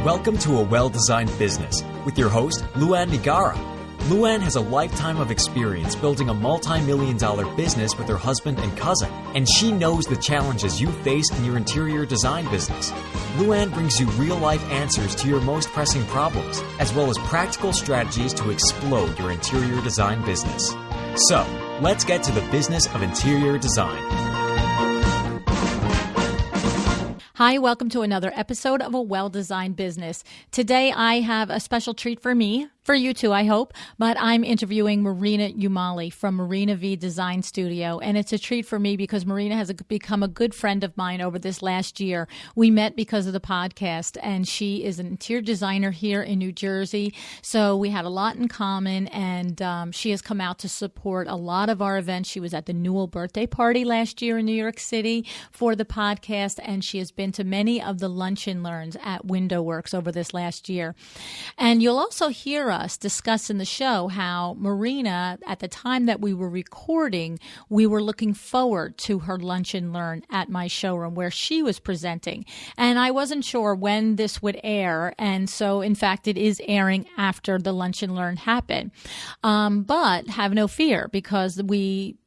Welcome to A Well-Designed Business with your host, Luann Nigara. Luann has a lifetime of experience building a multi-million-dollar business with her husband and cousin, and she knows the challenges you face in your interior design business. Luann brings you real-life answers to your most pressing problems, as well as practical strategies to explode your interior design business. So, let's get to the business of interior design. Hi, welcome to another episode of A Well-Designed Business. Today I have a special treat for me, for you too, I hope, but I'm interviewing Marina Umali from Marina V Design Studio, and it's a treat for me because Marina has become a good friend of mine over this last year. We met because of the podcast, and she is an interior designer here in New Jersey, so we had a lot in common, and she has come out to support a lot of our events. She was at the Newell birthday party last year in New York City for the podcast, and she has been to many of the lunch and learns at Window Works over this last year. And you'll also hear us discuss in the show how Marina, at the time that we were recording, we were looking forward to her lunch and learn at my showroom where she was presenting. And I wasn't sure when this would air. And so, in fact, it is airing after the lunch and learn happened. But have no fear, because we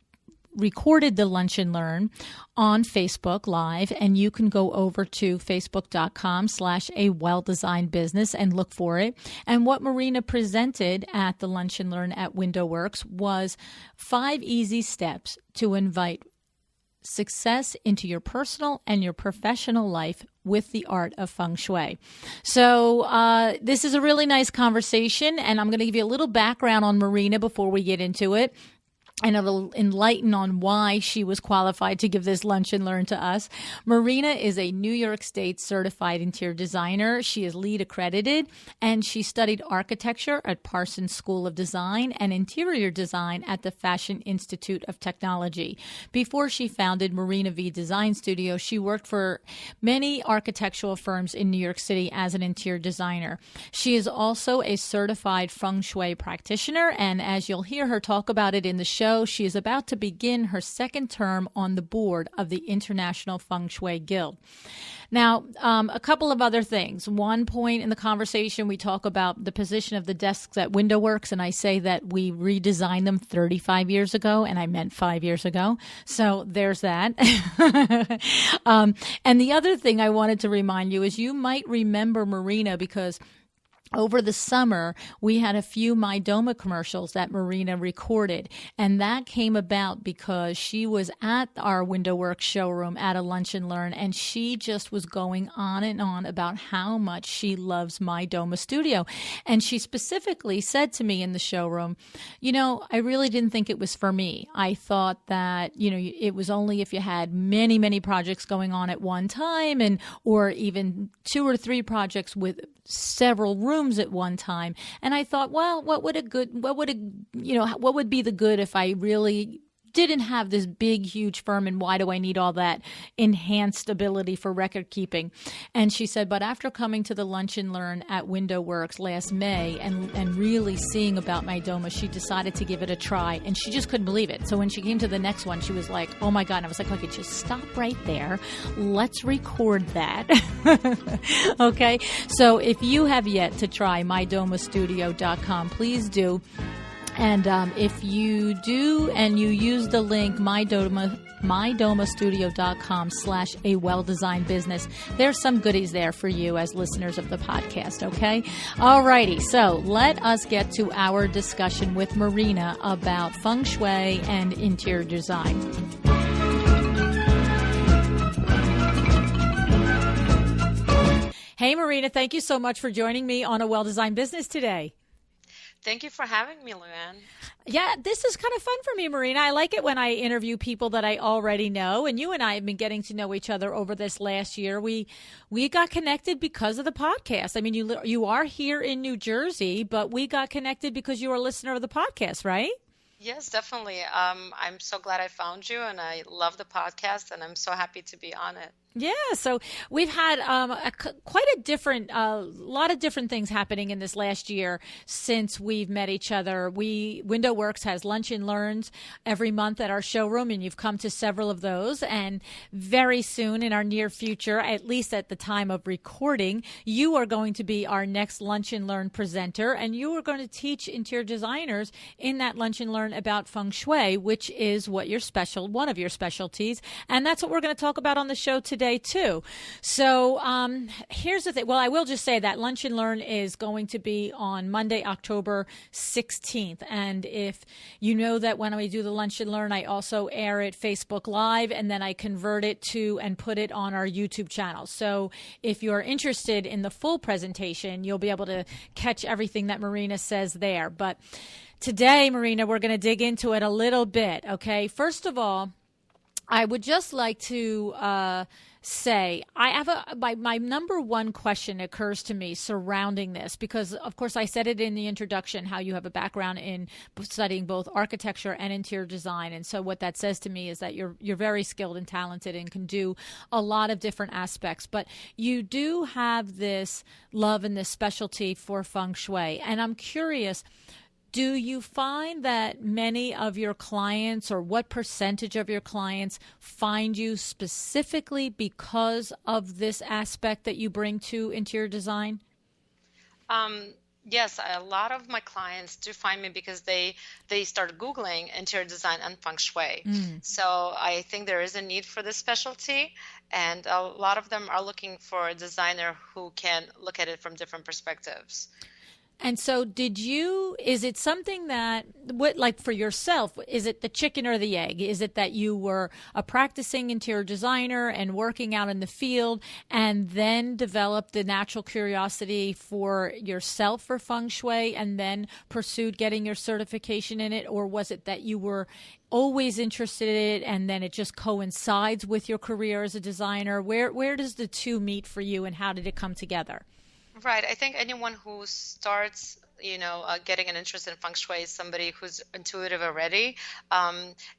recorded the lunch and learn on Facebook Live, and you can go over to facebook.com/awelldesignedbusiness and look for it. And what Marina presented at the lunch and learn at Window Works was 5 easy steps to invite success into your personal and your professional life with the art of Feng Shui. So this is a really nice conversation, and I'm going to give you a little background on Marina before we get into it. And it'll enlighten on why she was qualified to give this lunch and learn to us. Marina is a New York State certified interior designer. She is LEED accredited, and she studied architecture at Parson School of Design and interior design at the Fashion Institute of Technology. Before she founded Marina V Design Studio, she worked for many architectural firms in New York City as an interior designer. She is also a certified Feng Shui practitioner, and as you'll hear her talk about it in the show, she is about to begin her second term on the board of the International Feng Shui Guild. Now, a couple of other things. One point in the conversation, we talk about the position of the desks at Window Works, and I say that we redesigned them 35 years ago, and I meant 5 years ago. So there's that. And the other thing I wanted to remind you is you might remember Marina because over the summer, we had a few My Doma commercials that Marina recorded, and that came about because she was at our Window Works showroom at a lunch and learn, and she just was going on and on about how much she loves My Doma Studio. And she specifically said to me in the showroom, you know, I really didn't think it was for me. I thought that, you know, it was only if you had many, many projects going on at one time, and or even 2 or 3 projects with several rooms at one time. And I thought, well, what would be the good if I really didn't have this big, huge firm, and why do I need all that enhanced ability for record keeping? And she said, but after coming to the lunch and learn at Window Works last May and really seeing about My Doma, she decided to give it a try, and she just couldn't believe it. So when she came to the next one, she was like, oh my God. And I was like, okay, just stop right there. Let's record that. Okay. So if you have yet to try mydomastudio.com, please do. And if you do and you use the link mydomastudio.com/awelldesignedbusiness, there's some goodies there for you as listeners of the podcast, okay? All righty, so let us get to our discussion with Marina about Feng Shui and interior design. Hey, Marina, thank you so much for joining me on A Well-Designed Business today. Thank you for having me, Luann. Yeah, this is kind of fun for me, Marina. I like it when I interview people that I already know, and you and I have been getting to know each other over this last year. We got connected because of the podcast. I mean, you are here in New Jersey, but we got connected because you were a listener of the podcast, right? Yes, definitely. I'm so glad I found you, and I love the podcast, and I'm so happy to be on it. Yeah, so we've had quite a different, lot of different things happening in this last year since we've met each other. Window Works has lunch and learns every month at our showroom, and you've come to several of those. And very soon, in our near future, at least at the time of recording, you are going to be our next lunch and learn presenter, and you are going to teach interior designers in that lunch and learn about feng shui, which is one of your specialties, and that's what we're going to talk about on the show today too. So here's the thing. Well, I will just say that Lunch and Learn is going to be on Monday, October 16th. And if you know that when we do the Lunch and Learn, I also air it Facebook Live, and then I convert it to and put it on our YouTube channel. So if you're interested in the full presentation, you'll be able to catch everything that Marina says there. But today, Marina, we're going to dig into it a little bit. Okay. First of all, I would just like to say I have my number one question occurs to me surrounding this because, of course, I said it in the introduction how you have a background in studying both architecture and interior design, and so what that says to me is that you're very skilled and talented and can do a lot of different aspects. But you do have this love and this specialty for feng shui, and I'm curious. Do you find that many of your clients, or what percentage of your clients, find you specifically because of this aspect that you bring to interior design? Um, yes, a lot of my clients do find me because they start Googling interior design and feng shui. So I think there is a need for this specialty, and a lot of them are looking for a designer who can look at it from different perspectives. And so is it something that, like for yourself, is it the chicken or the egg? Is it that you were a practicing interior designer and working out in the field and then developed the natural curiosity for yourself for feng shui and then pursued getting your certification in it? Or was it that you were always interested in it and then it just coincides with your career as a designer? Where does the two meet for you, and how did it come together? Right. I think anyone who starts, getting an interest in feng shui is somebody who's intuitive already.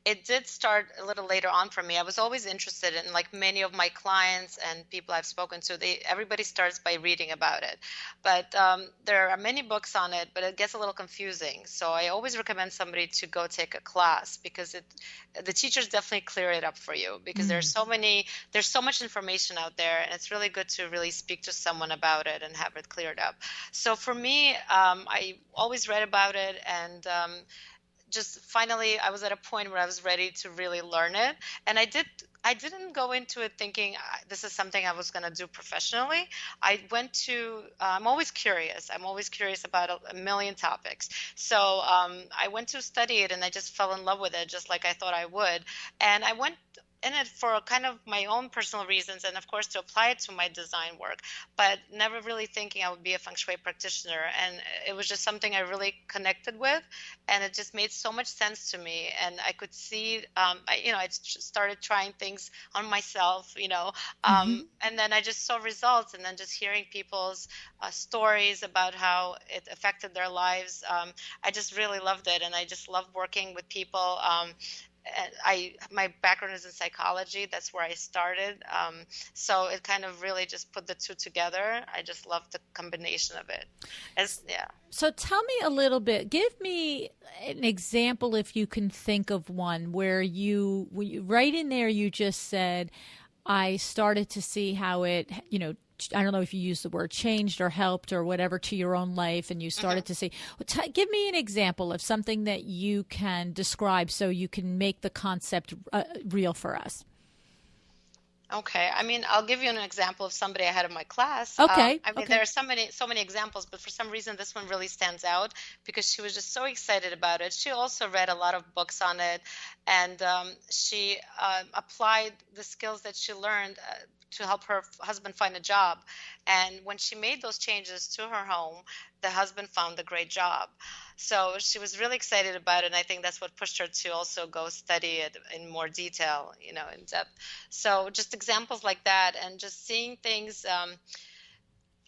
It did start a little later on for me. I was always interested in, like many of my clients and people I've spoken to, everybody starts by reading about it. But there are many books on it, but it gets a little confusing. So I always recommend somebody to go take a class because the teachers definitely clear it up for you because there's so much information out there, and it's really good to really speak to someone about it and have it cleared up. So for me, I always read about it, and just finally I was at a point where I was ready to really learn it. And I didn't go into it thinking this is something I was going to do professionally. I'm always curious. I'm always curious about a million topics. So I went to study it, and I just fell in love with it, just like I thought I would. And I went in it for kind of my own personal reasons, and of course to apply it to my design work, but never really thinking I would be a feng shui practitioner. And it was just something I really connected with, and it just made so much sense to me. And I could see, I started trying things on myself, and then I just saw results, and then just hearing people's stories about how it affected their lives. I just really loved it, and I just love working with people. My background is in psychology. That's where I started. So it kind of really just put the two together. I just love the combination of it. So tell me a little bit. Give me an example, if you can think of one, where right in there you just said, I started to see how it, I don't know if you use the word changed or helped or whatever to your own life, and you started to see. Give me an example of something that you can describe so you can make the concept real for us. Okay. I mean, I'll give you an example of somebody I had in my class. Okay. There are so many examples, but for some reason, this one really stands out because she was just so excited about it. She also read a lot of books on it, and she applied the skills that she learned to help her husband find a job. And when she made those changes to her home, the husband found a great job. So she was really excited about it, and I think that's what pushed her to also go study it in more detail, in depth. So just examples like that, and just seeing things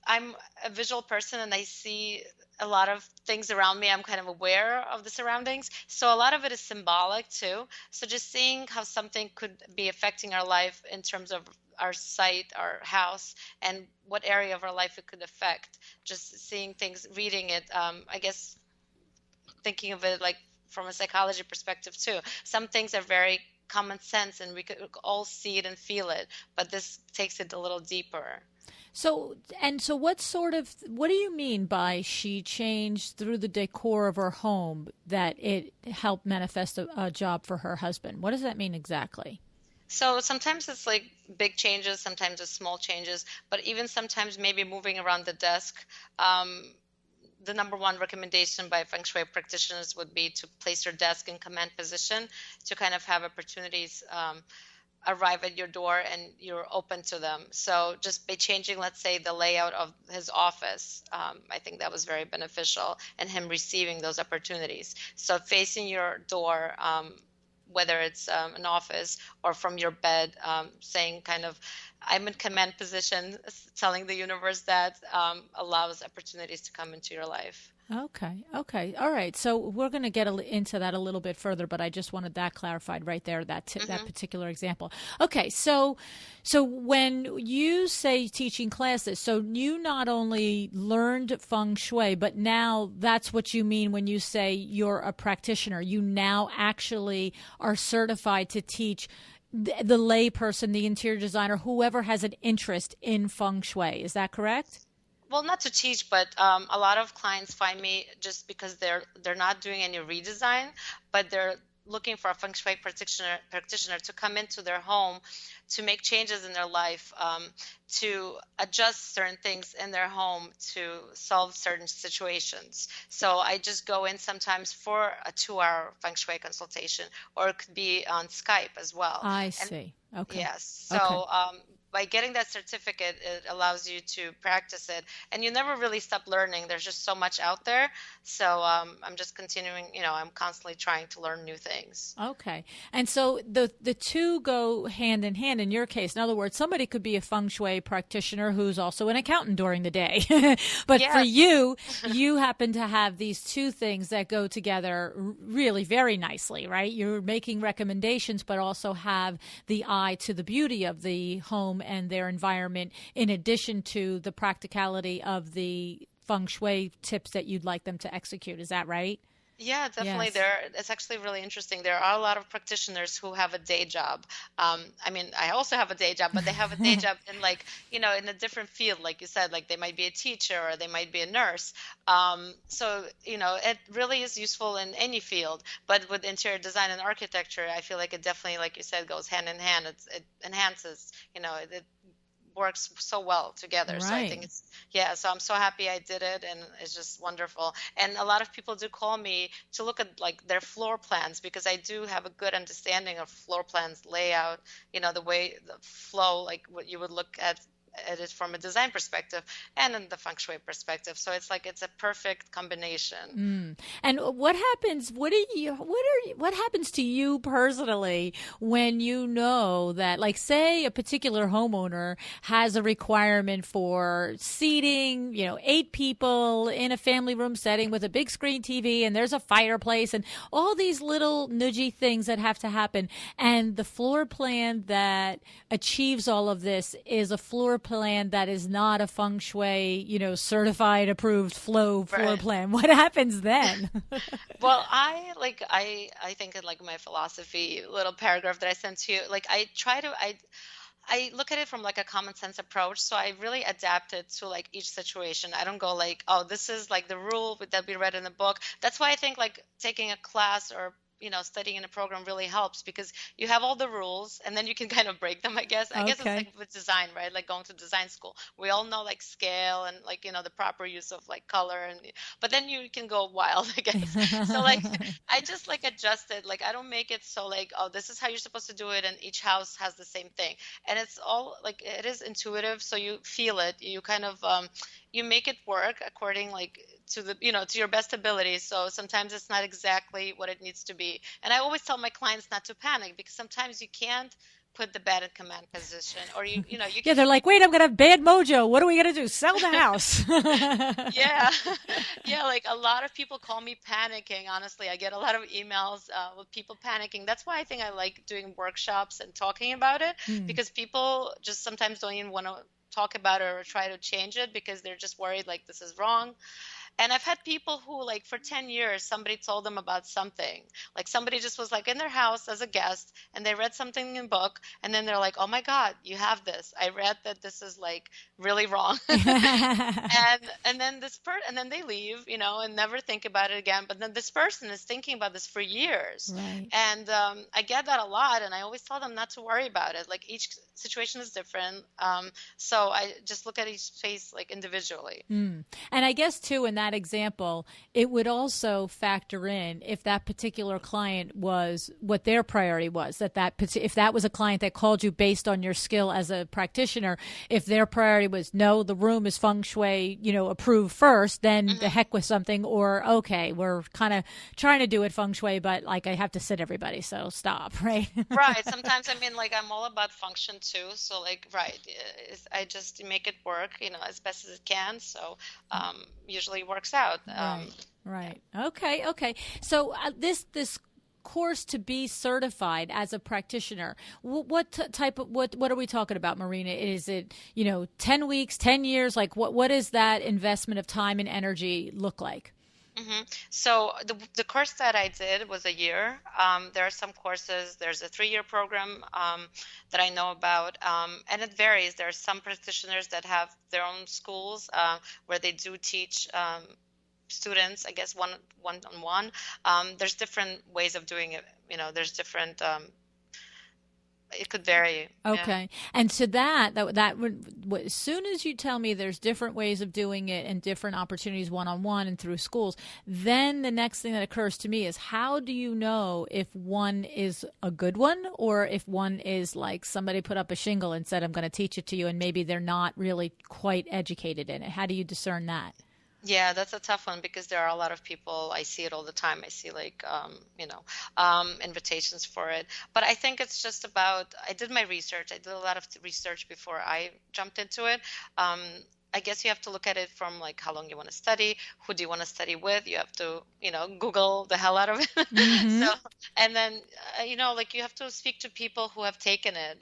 I'm a visual person and I see a lot of things around me. I'm kind of aware of the surroundings. So a lot of it is symbolic too. So just seeing how something could be affecting our life in terms of our site, our house, and what area of our life it could affect. Just seeing things, reading it, I guess thinking of it like from a psychology perspective too. Some things are very common sense and we could all see it and feel it, but this takes it a little deeper. So, what do you mean by she changed through the decor of her home that it helped manifest a job for her husband? What does that mean exactly? So sometimes it's like big changes, sometimes it's small changes, but even sometimes maybe moving around the desk. The number one recommendation by Feng Shui practitioners would be to place your desk in command position to kind of have opportunities arrive at your door and you're open to them. So just by changing, let's say, the layout of his office, I think that was very beneficial and him receiving those opportunities. So facing your door, whether it's an office or from your bed, saying kind of, I'm in command position, telling the universe that allows opportunities to come into your life. Okay. All right. So we're going to get into that a little bit further, but I just wanted that clarified right there, that particular example. Okay. So when you say teaching classes, so you not only learned feng shui, but now that's what you mean when you say you're a practitioner. You now actually are certified to teach the lay person, the interior designer, whoever has an interest in feng shui. Is that correct? Well, not to teach, but a lot of clients find me just because they're not doing any redesign, but they're looking for a feng shui practitioner to come into their home, to make changes in their life, to adjust certain things in their home to solve certain situations. So I just go in sometimes for a 2-hour feng shui consultation, or it could be on Skype as well. I see. Okay. Yes. So okay. By getting that certificate, it allows you to practice it, and you never really stop learning. There's just so much out there. So I'm just continuing, I'm constantly trying to learn new things. Okay. And so the two go hand in hand in your case. In other words, somebody could be a feng shui practitioner who's also an accountant during the day. But yes. For you, you happen to have these two things that go together really very nicely, right? You're making recommendations, but also have the eye to the beauty of the home and their environment, in addition to the practicality of the feng shui tips that you'd like them to execute. Is that right? Yeah, definitely. Yes. It's actually really interesting. There are a lot of practitioners who have a day job. I mean, I also have a day job, but they have a day job in in a different field, like you said, like they might be a teacher or they might be a nurse. So, it really is useful in any field. But with interior design and architecture, I feel like it definitely, like you said, goes hand in hand. It enhances, it works so well together. Right. So I think so I'm so happy I did it, and it's just wonderful. And a lot of people do call me to look at like their floor plans, because I do have a good understanding of floor plans, layout, the way the flow, like what you would look at it from a design perspective and in the feng shui perspective. So it's a perfect combination. And what happens? What happens to you personally when you know that, like, say a particular homeowner has a requirement for seating, 8 people in a family room setting with a big screen TV, and there's a fireplace and all these little nudgy things that have to happen, and the floor plan that achieves all of this is a floor plan that is not a feng shui, certified, approved floor plan. What happens then? Well, I think in like my philosophy little paragraph that I sent to you, like I look at it from like a common sense approach. So I really adapt it to like each situation. I don't go like, oh, this is like the rule that we read in the book. That's why I think like taking a class or studying in a program really helps, because you have all the rules and then you can kind of break them, I guess. I guess it's like with design, right? Like going to design school. We all know like scale and like, the proper use of like color, but then you can go wild, I guess. So like, I just like adjust it. Like I don't make it so like, oh, this is how you're supposed to do it, and each house has the same thing. And it's all like, it is intuitive. So you feel it. You kind of, you make it work according like to the to your best ability. So sometimes it's not exactly what it needs to be, and I always tell my clients not to panic, because sometimes you can't put the bed in command position, or you know, you Yeah, can they're like, wait, I'm gonna have bad mojo. What are we gonna do? Sell the house? yeah. Yeah, like a lot of people call me panicking. Honestly, I get a lot of emails with people panicking. That's why I think I like doing workshops and talking about it, Hmm. because people just sometimes don't even want to talk about it or try to change it because they're just worried like this is wrong. And I've had people who, like, for 10 years, somebody told them about something. Like, somebody just was, like, in their house as a guest, and they read something in a book, and then they're like, oh my God, you have this. I read that this is, like, really wrong. And then they leave, you know, and never think about it again. But then this person is thinking about this for years. Right. And I get that a lot, and I always tell them not to worry about it. Like, each situation is different. So I just look at each case, like, individually. Mm. And I guess, too, in that example, it would also factor in if that particular client was what their priority was, if that was a client that called you based on your skill as a practitioner, if their priority was, no, the room is feng shui, you know, approved first, then the heck with something, or, okay, we're kind of trying to do it feng shui, but like I have to sit everybody, so stop, right? Right. Sometimes, I mean, like, I'm all about function too. So, like, right, I just make it work, you know, as best as it can. So, usually works out. Right. Right. Okay. Okay. So this course to be certified as a practitioner, what type of what are we talking about, Marina? Is it, you know, 10 weeks, 10 years? Like what is that investment of time and energy look like? So the course that I did was a year. There are some courses. There's a 3-year program that I know about, and it varies. There are some practitioners that have their own schools where they do teach students, I guess, on one. There's different ways of doing it. You know, there's different. It could vary. Okay. And so that would, as soon as you tell me there's different ways of doing it and different opportunities one-on-one and through schools, then the next thing that occurs to me is, how do you know if one is a good one or if one is like somebody put up a shingle and said, I'm going to teach it to you, and maybe they're not really quite educated in it? How do you discern that? Yeah, that's a tough one because there are a lot of people. I see it all the time. I see, like, invitations for it. But I think it's just about, I did my research. I did a lot of research before I jumped into it. I guess you have to look at it from, like, how long you want to study, who do you want to study with. You have to, you know, Google the hell out of it. Mm-hmm. So, and then, like, you have to speak to people who have taken it.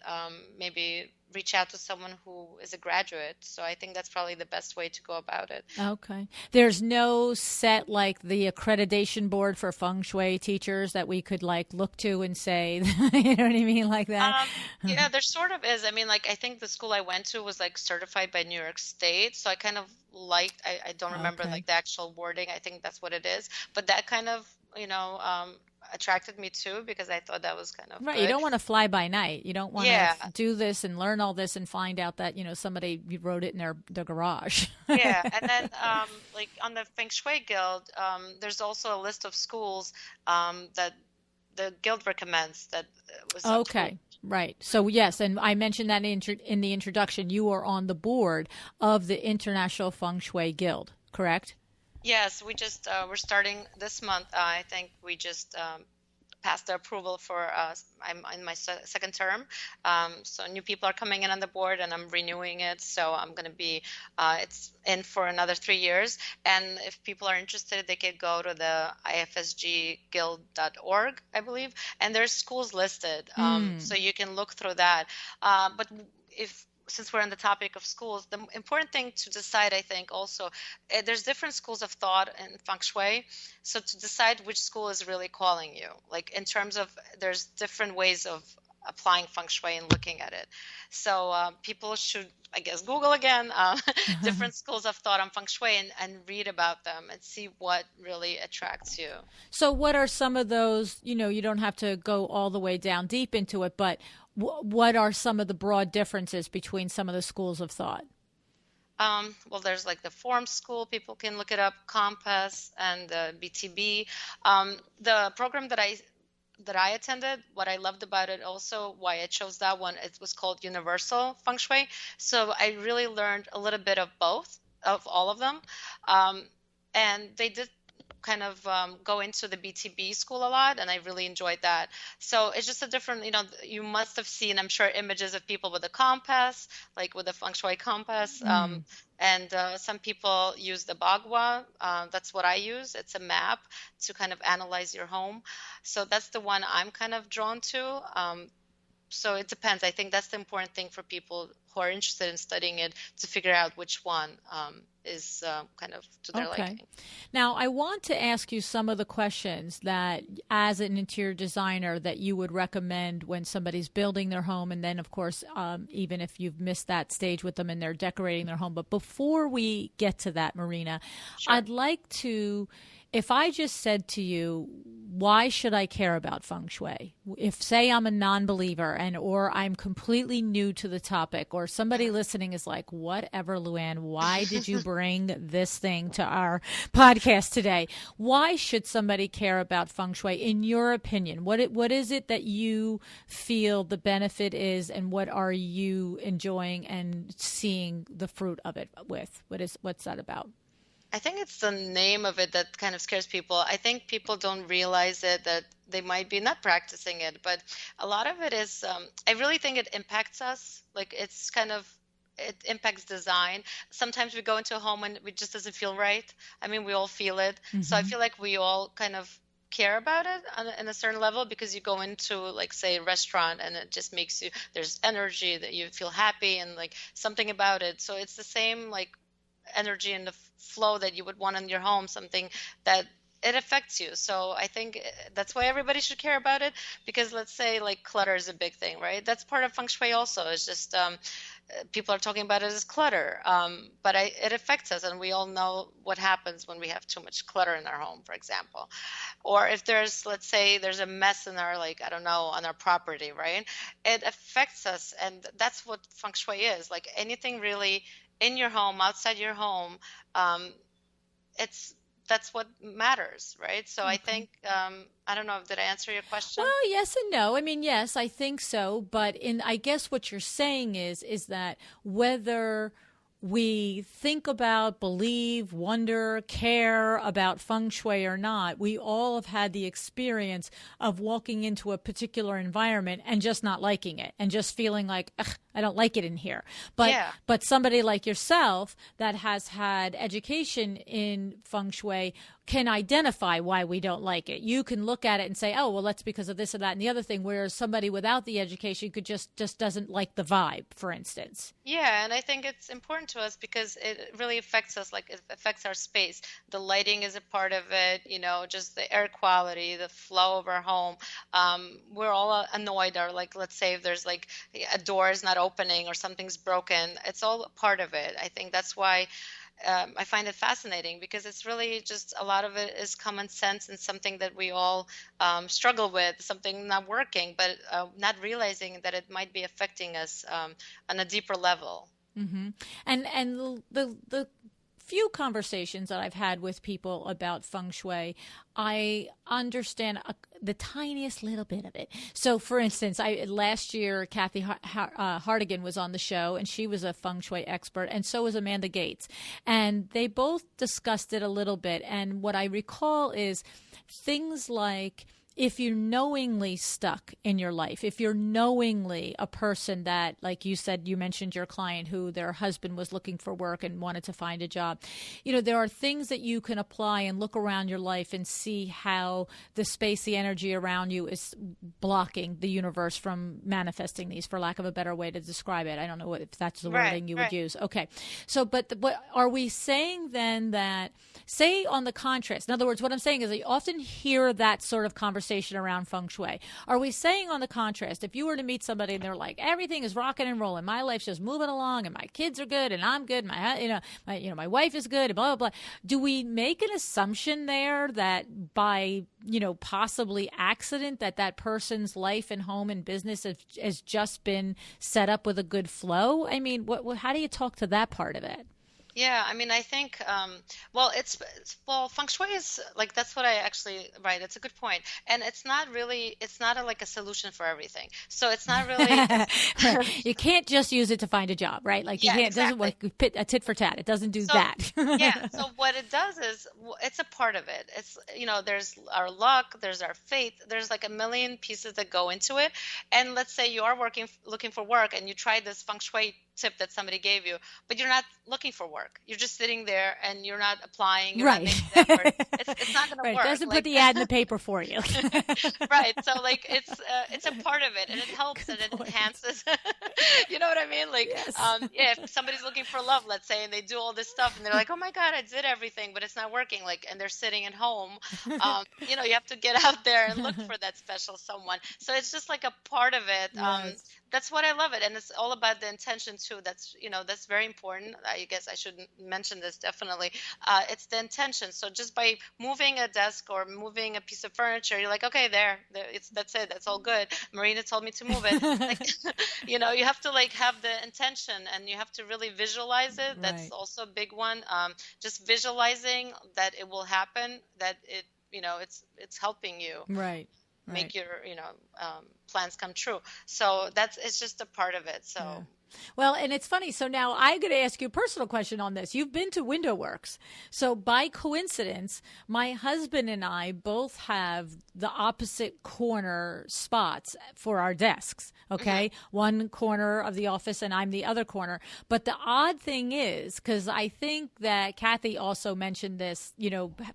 Maybe reach out to someone who is a graduate. So I think that's probably the best way to go about it. Okay. There's no set, like the accreditation board for feng shui teachers that we could like look to and say, you know what I mean? Like that. Yeah, there sort of is. I mean, like, I think the school I went to was, like, certified by New York State. So I kind of liked, I don't remember, Okay. like, the actual wording. I think that's what it is. But that kind of, attracted me too, because I thought that was kind of Right. good. You don't want to fly by night. You don't want Yeah. to do this and learn all this and find out that, you know, somebody wrote it in their garage. Yeah, and then like on the Feng Shui Guild, there's also a list of schools that the guild recommends that was Okay. Right. So, yes, and I mentioned that in the introduction, you are on the board of the International Feng Shui Guild, correct? Yes, we just we're starting this month. I think we just passed the approval for I'm in my second term, so new people are coming in on the board, and I'm renewing it. So I'm going to be it's in for another 3 years. And if people are interested, they could go to the ifsgguild.org, I believe, and there's schools listed, so you can look through that. But since we're on the topic of schools, the important thing to decide, I think, also, there's different schools of thought in feng shui. So to decide which school is really calling you, like, in terms of, there's different ways of applying feng shui and looking at it. So people should, I guess, Google again different schools of thought on feng shui and read about them and see what really attracts you. So what are some of those, you know, you don't have to go all the way down deep into it, but what are some of the broad differences between some of the schools of thought? Well, there's, like, the Form School. People can look it up, Compass, and the BTB. The program that I attended, what I loved about it also, why I chose that one, it was called Universal Feng Shui. So I really learned a little bit of both, of all of them. And they did kind of go into the BTB school a lot, and I really enjoyed that. So it's just a different, you must have seen, I'm sure, images of people with a compass, like with a feng shui compass. And some people use the bagua. That's what I use. It's a map to kind of analyze your home. So that's the one I'm kind of drawn to. So it depends. I think that's the important thing for people who are interested in studying it, to figure out which one is kind of to their liking. Now, I want to ask you some of the questions that, as an interior designer, that you would recommend when somebody's building their home, and then, of course, even if you've missed that stage with them and they're decorating their home. But before we get to that, Marina, Sure. I'd like to, if I just said to you, why should I care about feng shui? If, say, I'm a non-believer or I'm completely new to the topic, or somebody listening is like, whatever, Luann, why did you bring this thing to our podcast today? Why should somebody care about feng shui, in your opinion? What is it that you feel the benefit is, and what are you enjoying and seeing the fruit of it with? What's that about? I think it's the name of it that kind of scares people. I think people don't realize it, that they might be not practicing it, but a lot of it is, I really think it impacts us. Like, it's kind of, it impacts design. Sometimes we go into a home and it just doesn't feel right. I mean, we all feel it. So I feel like we all kind of care about it on a certain level, because you go into, like, say, a restaurant, and it just makes you, there's energy, that you feel happy, and like something about it. So it's the same, like, energy and the flow that you would want in your home, something that it affects you. So I think that's why everybody should care about it, because let's say, like, clutter is a big thing, right? That's part of feng shui also. It's just people are talking about it as clutter, but it affects us, and we all know what happens when we have too much clutter in our home, for example. Or if there's, let's say, there's a mess in our, like, I don't know, on our property, right? It affects us, and that's what feng shui is. Like, anything really in your home, outside your home, that's what matters, right? So I think, I don't know, did I answer your question? Well, yes and no. I mean, yes, I think so. But I guess what you're saying is that whether we think about, believe, wonder, care about feng shui or not, we all have had the experience of walking into a particular environment and just not liking it, and just feeling like, ugh, I don't like it in here. But somebody like yourself that has had education in feng shui can identify why we don't like it. You can look at it and say, oh, well, that's because of this or that and the other thing, whereas somebody without the education could just doesn't like the vibe, for instance. Yeah, and I think it's important to us because it really affects us, like, it affects our space. The lighting is a part of it, just the air quality, the flow of our home. We're all annoyed, or, like, let's say if there's, like, a door is not opening or something's broken. It's all a part of it. I think that's why I find it fascinating, because it's really just, a lot of it is common sense and something that we all struggle with, something not working, but not realizing that it might be affecting us on a deeper level. Mm-hmm. And the few conversations that I've had with people about feng shui, I understand the tiniest little bit of it. So, for instance, last year, Kathy Hartigan was on the show, and she was a feng shui expert, and so was Amanda Gates. And they both discussed it a little bit. And what I recall is things like, if you're knowingly stuck in your life, if you're knowingly a person that, like you said, you mentioned your client who their husband was looking for work and wanted to find a job, there are things that you can apply and look around your life and see how the space, the energy around you is blocking the universe from manifesting these, for lack of a better way to describe it. I don't know if that's the wording you would use. Okay. So, but are we saying then that, say on the contrast, in other words, what I'm saying is I often hear that sort of conversation around feng shui. Are we saying on the contrast, if you were to meet somebody and they're like, everything is rocking and rolling, my life's just moving along, and my kids are good, and I'm good, my wife is good, and blah blah blah, do we make an assumption there that by possibly accident that person's life and home and business has just been set up with a good flow? I mean, how do you talk to that part of it? Yeah, I mean, I think, well, well, feng shui is like, that's what I actually, right. It's a good point. And it's not really, it's not like a solution for everything. So it's not really, Right. You can't just use it to find a job, right? Like you yeah, can't, it doesn't exactly. work a tit for tat. It doesn't do So, that. yeah, so what it does is it's a part of it. It's, there's our luck, there's our faith, there's like a million pieces that go into it. And let's say you are looking for work and you try this feng shui tip that somebody gave you, but you're not looking for work. You're just sitting there and you're not applying, you're not Right. making the effort. It's not going to Right. It work. doesn't put Like, the ad in the paper for you. right. So like it's a part of it and it helps and Good it point. enhances. You know what I mean? Like Yes. yeah, if somebody's looking for love, let's say, and they do all this stuff and they're like, "Oh my God, I did everything, but it's not working." Like, and they're sitting at home. You have to get out there and look for that special someone. So it's just like a part of it. Yes. That's what I love it, and it's all about the intention too. That's very important. I guess I should mention this definitely. It's the intention. So just by moving a desk or moving a piece of furniture, you're like, okay, that's it. That's all good. Marina told me to move it. Like, you have to like have the intention, and you have to really visualize it. That's Right. also a big one. Just visualizing that it will happen. That it's helping you Right. make Right. your plans come true. So it's just a part of it. Yeah. So Well, and it's funny. So now I'm going to ask you a personal question on this. You've been to Window Works. So by coincidence, my husband and I both have the opposite corner spots for our desks. Okay. One corner of the office and I'm the other corner. But the odd thing is, because I think that Kathy also mentioned this,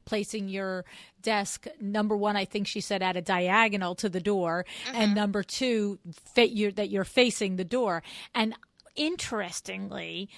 placing your desk, number one, I think she said at a diagonal to the door, and number two, that you're facing the door. And interestingly,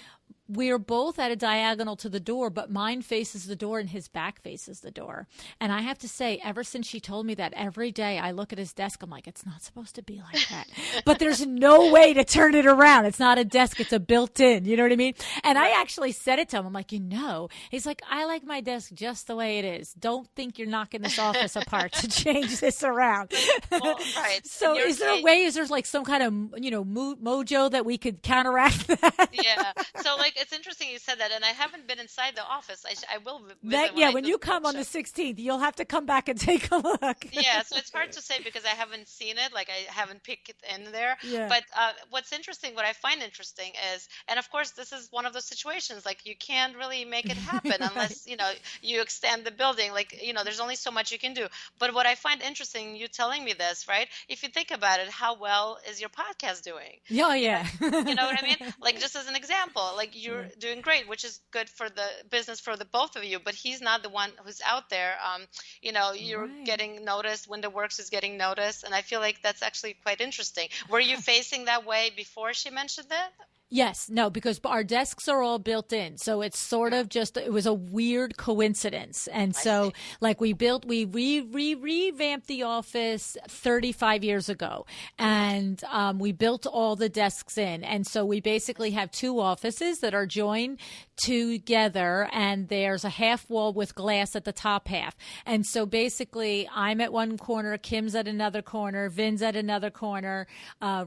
we're both at a diagonal to the door, but mine faces the door and his back faces the door. And I have to say, ever since she told me that, every day I look at his desk, I'm like, it's not supposed to be like that. But there's no way to turn it around. It's not a desk, it's a built-in. You know what I mean? And I actually said it to him. I'm like, he's like, I like my desk just the way it is. Don't think you're knocking this office apart to change this around. well, right. So is there a way, is there like some kind of, mojo that we could counteract that? Yeah. So like it's interesting you said that, and I haven't been inside the office. I will visit When you come on the 16th, you'll have to come back and take a look. Yeah, so it's hard to say because I haven't seen it, like I haven't picked it in there. Yeah. But what I find interesting is, and of course, this is one of those situations, like you can't really make it happen unless, you extend the building. Like, there's only so much you can do. But what I find interesting, you telling me this, right? If you think about it, how well is your podcast doing? Oh, yeah. You know what I mean? Like just as an example, like you're doing great, which is good for the business for the both of you, but he's not the one who's out there. You're Right. getting noticed. Window Works is getting noticed. And I feel like that's actually quite interesting. Were you facing that way before she mentioned that? Yes, no, because our desks are all built in. So it's sort of just, it was a weird coincidence. And I so see. like we revamped the office 35 years ago and we built all the desks in. And so we basically have two offices that are joined together and there's a half wall with glass at the top half. And so basically I'm at one corner, Kim's at another corner, Vin's at another corner,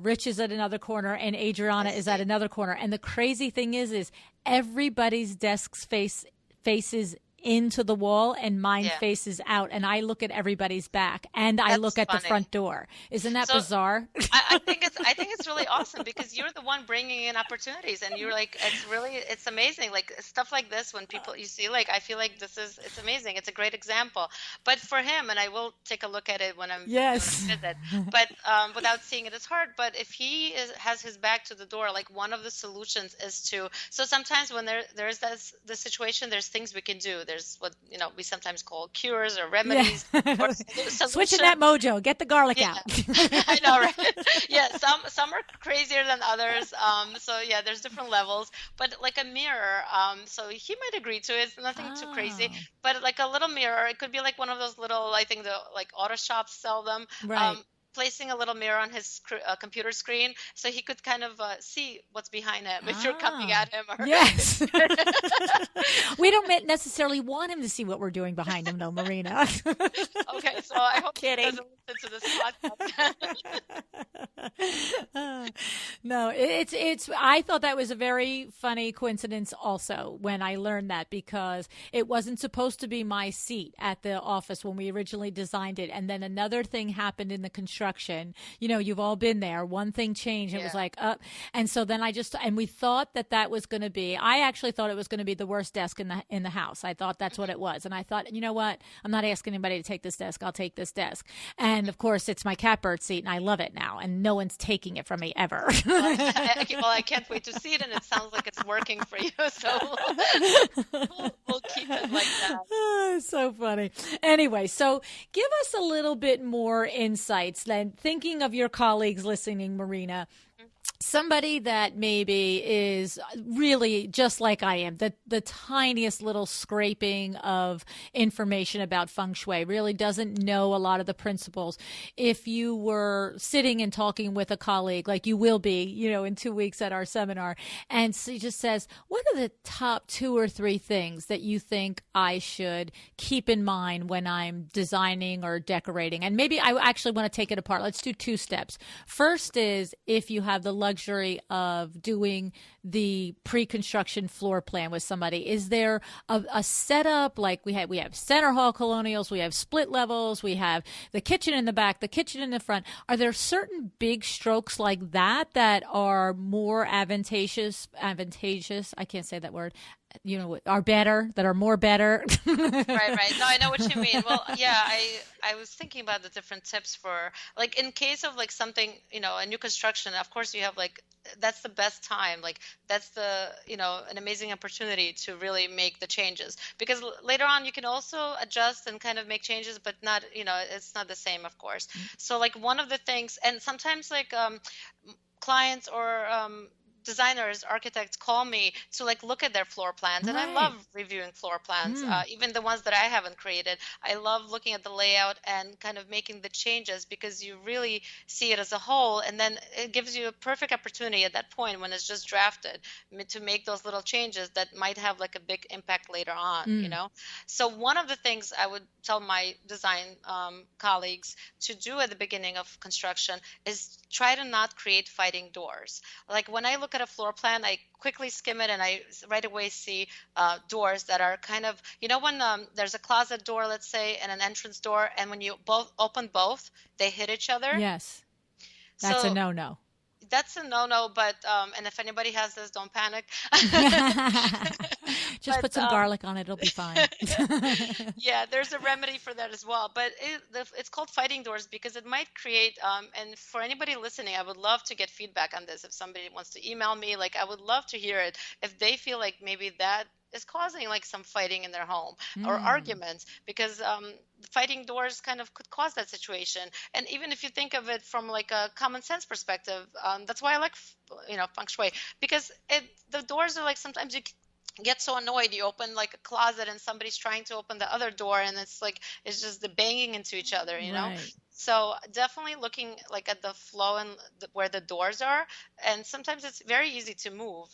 Rich is at another corner, and Adriana is at another corner. And the crazy thing is everybody's desks faces into the wall and mine Yeah. faces out, and I look at everybody's back and I That's look at the funny. front door. Isn't that So bizarre? I think it's really awesome because you're the one bringing in opportunities, and you're like, it's amazing. Like stuff like this, when people you see, like I feel like it's amazing. It's a great example. But for him, and I will take a look at it when I'm Yes. doing a visit. But without seeing it, it's hard. But if has his back to the door, like one of the solutions is to. So sometimes when there is the situation, there's things we can do. There's what we sometimes call cures or remedies. Or Switching that mojo. Get the garlic yeah, out. I know, right? Yeah, some are crazier than others. So yeah, there's different levels. But like a mirror, so he might agree to it. It's nothing too crazy. Oh. But like a little mirror, it could be like one of those little, I think the like auto shops sell them. Right. placing a little mirror on his computer screen so he could kind of see what's behind him if you're coming Ah, at him. Or yes. We don't necessarily want him to see what we're doing behind him, though, Marina. Okay, so I hope he Kidding. doesn't listen to this podcast. No, it's I thought that was a very funny coincidence also when I learned that, because it wasn't supposed to be my seat at the office when we originally designed it. And then another thing happened in the construction. You know, you've all been there. One thing changed. It was like, and so then and we thought that was going to be, I actually thought it was going to be the worst desk in the house. I thought that's what it was. And I thought, you know what? I'm not asking anybody to take this desk. I'll take this desk. And of course it's my catbird seat and I love it now. And no one's taking it from me ever. Well, I can't wait to see it, and it sounds like it's working for you. So we'll keep it like that. Oh, so funny. Anyway, so give us a little bit more insights then, thinking of your colleagues listening, Marina. Somebody that maybe is really just like I am, the tiniest little scraping of information about feng shui, really doesn't know a lot of the principles. If you were sitting and talking with a colleague, like you will be, you know, in 2 weeks at our seminar, and she just says, what are the top 2 or 3 things that you think I should keep in mind when I'm designing or decorating? And maybe I actually want to take it apart. Let's do 2 steps. First is, if you have the luxury of doing the pre-construction floor plan with somebody, is there a setup? Like we have center hall colonials, we have split levels, we have the kitchen in the back, the kitchen in the front. Are there certain big strokes like that are more advantageous? I can't say that word. You know, are better, that are more better. Right. No, I know what you mean. Well, yeah, I was thinking about the different tips for, like, in case of like something, you know, a new construction, of course you have like, that's the best time. Like that's the, you know, an amazing opportunity to really make the changes, because later on you can also adjust and kind of make changes, but not, you know, it's not the same, of course. So like one of the things, and sometimes like clients or designers, architects call me to like look at their floor plans, and I love reviewing floor plans, even the ones that I haven't created. I love looking at the layout and kind of making the changes, because you really see it as a whole, and then it gives you a perfect opportunity at that point when it's just drafted to make those little changes that might have like a big impact later on, you know. So one of the things I would tell my design colleagues to do at the beginning of construction is try to not create fighting doors. Like when I look at a floor plan, I quickly skim it and I right away see doors that are kind of, you know, when there's a closet door, let's say, and an entrance door, and when you open both, they hit each other. Yes. That's a no-no. That's a no-no, but and if anybody has this, don't panic. Just put some garlic on it; it'll be fine. Yeah, there's a remedy for that as well. But it's called fighting doors because it might create. And for anybody listening, I would love to get feedback on this. If somebody wants to email me, like I would love to hear it. If they feel like maybe that is causing like some fighting in their home or arguments, because fighting doors kind of could cause that situation. And even if you think of it from like a common sense perspective, that's why I like, you know, feng shui, because the doors are like, sometimes you get so annoyed, you open like a closet and somebody's trying to open the other door, and it's just the banging into each other, you know. So definitely looking like at the flow and where the doors are, and sometimes it's very easy to move.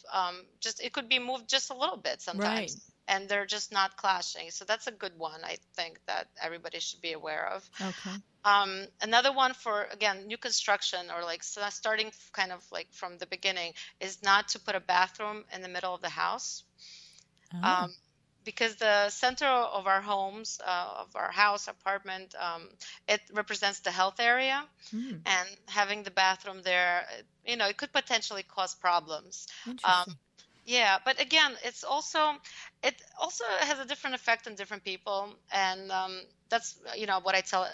It could be moved just a little bit sometimes, and they're just not clashing. So that's a good one, I think, that everybody should be aware of. Okay. Another one for, again, new construction or like starting kind of like from the beginning is not to put a bathroom in the middle of the house. Because the center of our homes, of our house, apartment, it represents the health area, and having the bathroom there, you know, it could potentially cause problems. Yeah, but again, it also has a different effect on different people, and that's, you know, what I tell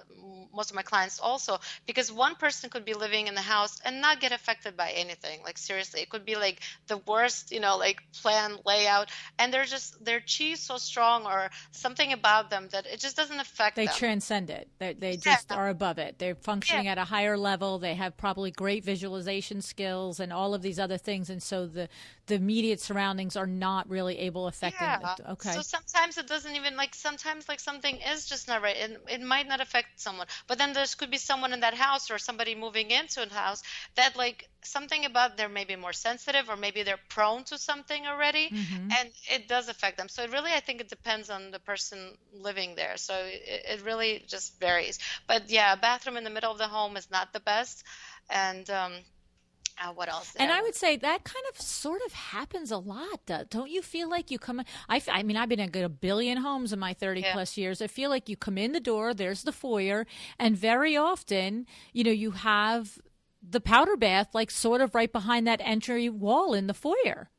most of my clients also, because one person could be living in the house and not get affected by anything. Like seriously, it could be like the worst, you know, like plan layout, and their chi is so strong or something about them that it just doesn't affect them. They transcend it. They just are above it. They're functioning at a higher level. They have probably great visualization skills and all of these other things, and so the immediate surroundings are not really able to affect them. Okay. So sometimes it doesn't even, like, sometimes like something is just not right. right? And it might not affect someone, but then there could be someone in that house or somebody moving into a house that like something about they're maybe more sensitive or maybe they're prone to something already, and it does affect them. So it really, I think it depends on the person living there. So it really just varies. But yeah, a bathroom in the middle of the home is not the best. And what else? And I would say that kind of sort of happens a lot. Don't you feel like you come in? I mean, I've been in a billion homes in my 30 plus years. I feel like you come in the door, there's the foyer, and very often, you have the powder bath like sort of right behind that entry wall in the foyer.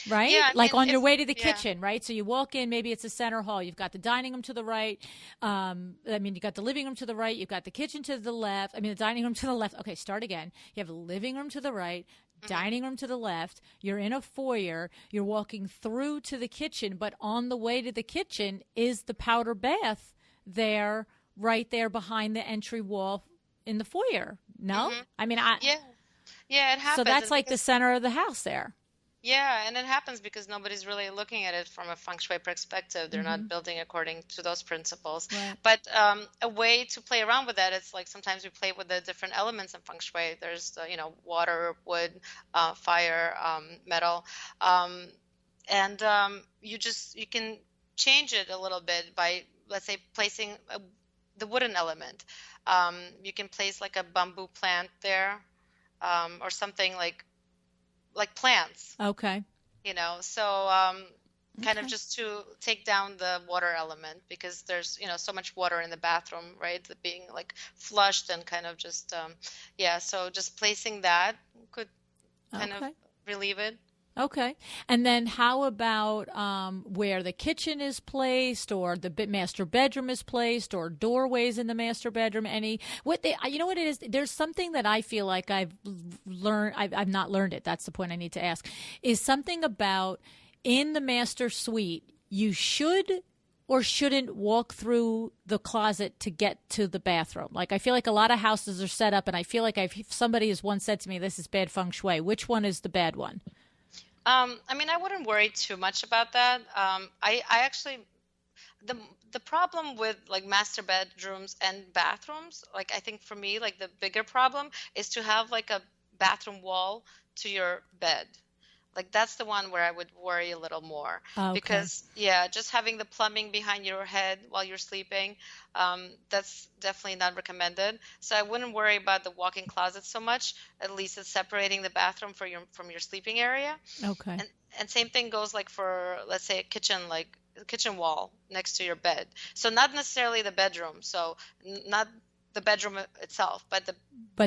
Right? Yeah, like on your way to the kitchen, right? So you walk in, maybe it's a center hall. You've got the dining room to the right. You got the living room to the right. You've got the kitchen to the left. The dining room to the left. Okay, start again. You have the living room to the right, dining room to the left. You're in a foyer. You're walking through to the kitchen, but on the way to the kitchen is the powder bath there, right there behind the entry wall in the foyer. No? Yeah, it happens. So that's like the center of the house there. Yeah, and it happens because nobody's really looking at it from a feng shui perspective. They're not building according to those principles. Right. But a way to play around with that is like sometimes we play with the different elements in feng shui. There's water, wood, fire, metal, and you can change it a little bit by, let's say, placing the wooden element. You can place like a bamboo plant there, or something like plants. Okay. So kind of just to take down the water element, because there's, so much water in the bathroom, right? Being like flushed and kind of just, so just placing that could kind of relieve it. Okay. And then how about where the kitchen is placed, or the master bedroom is placed, or doorways in the master bedroom? You know what it is? There's something that I feel like I've learned. I've not learned it. That's the point I need to ask. Is something about in the master suite, you should or shouldn't walk through the closet to get to the bathroom? Like, I feel like a lot of houses are set up, and I feel like somebody has once said to me, this is bad feng shui. Which one is the bad one? I wouldn't worry too much about that. I actually, the problem with like master bedrooms and bathrooms, like I think for me, like the bigger problem is to have like a bathroom wall to your bed. Like that's the one where I would worry a little more, because just having the plumbing behind your head while you're sleeping, that's definitely not recommended. So I wouldn't worry about the walk-in closet so much. At least it's separating the bathroom from your sleeping area. Okay. And same thing goes like for, let's say, a kitchen, like the kitchen wall next to your bed. So not necessarily the bedroom. So not the bedroom itself, but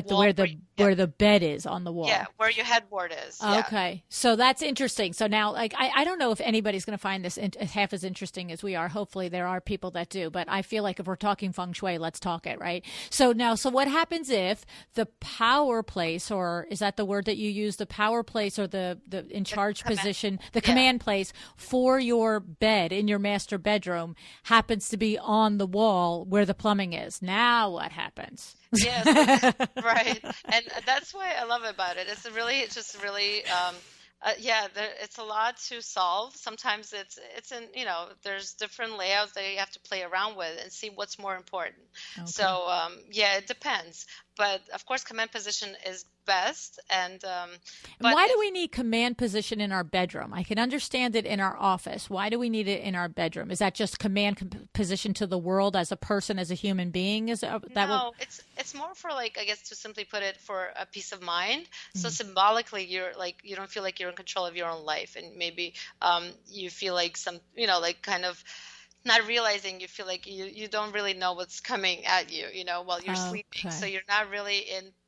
wall where the bed is on the wall. Yeah, where your headboard is. Okay. So that's interesting. So now, like, I don't know if anybody's going to find this half as interesting as we are. Hopefully there are people that do, but I feel like if we're talking feng shui, let's talk it, right? So what happens if the power place, or is that the word that you use, the power place, or the in charge position, the command place for your bed in your master bedroom happens to be on the wall where the plumbing is? Now what happens? Yes, right. And that's why I love about it. It's just really, it's a lot to solve. Sometimes it's in, there's different layouts that you have to play around with and see what's more important. Okay. So, it depends. But of course, command position is best. And why do we need command position in our bedroom? I can understand it in our office. Why do we need it in our bedroom? Is that just command position to the world as a person, as a human being? It's more for, like, I guess, to simply put it, for a peace of mind. So symbolically, you're like, you don't feel like you're in control of your own life, and maybe you feel like some, like kind of not realizing, you feel like you don't really know what's coming at you, while you're sleeping. So you're not really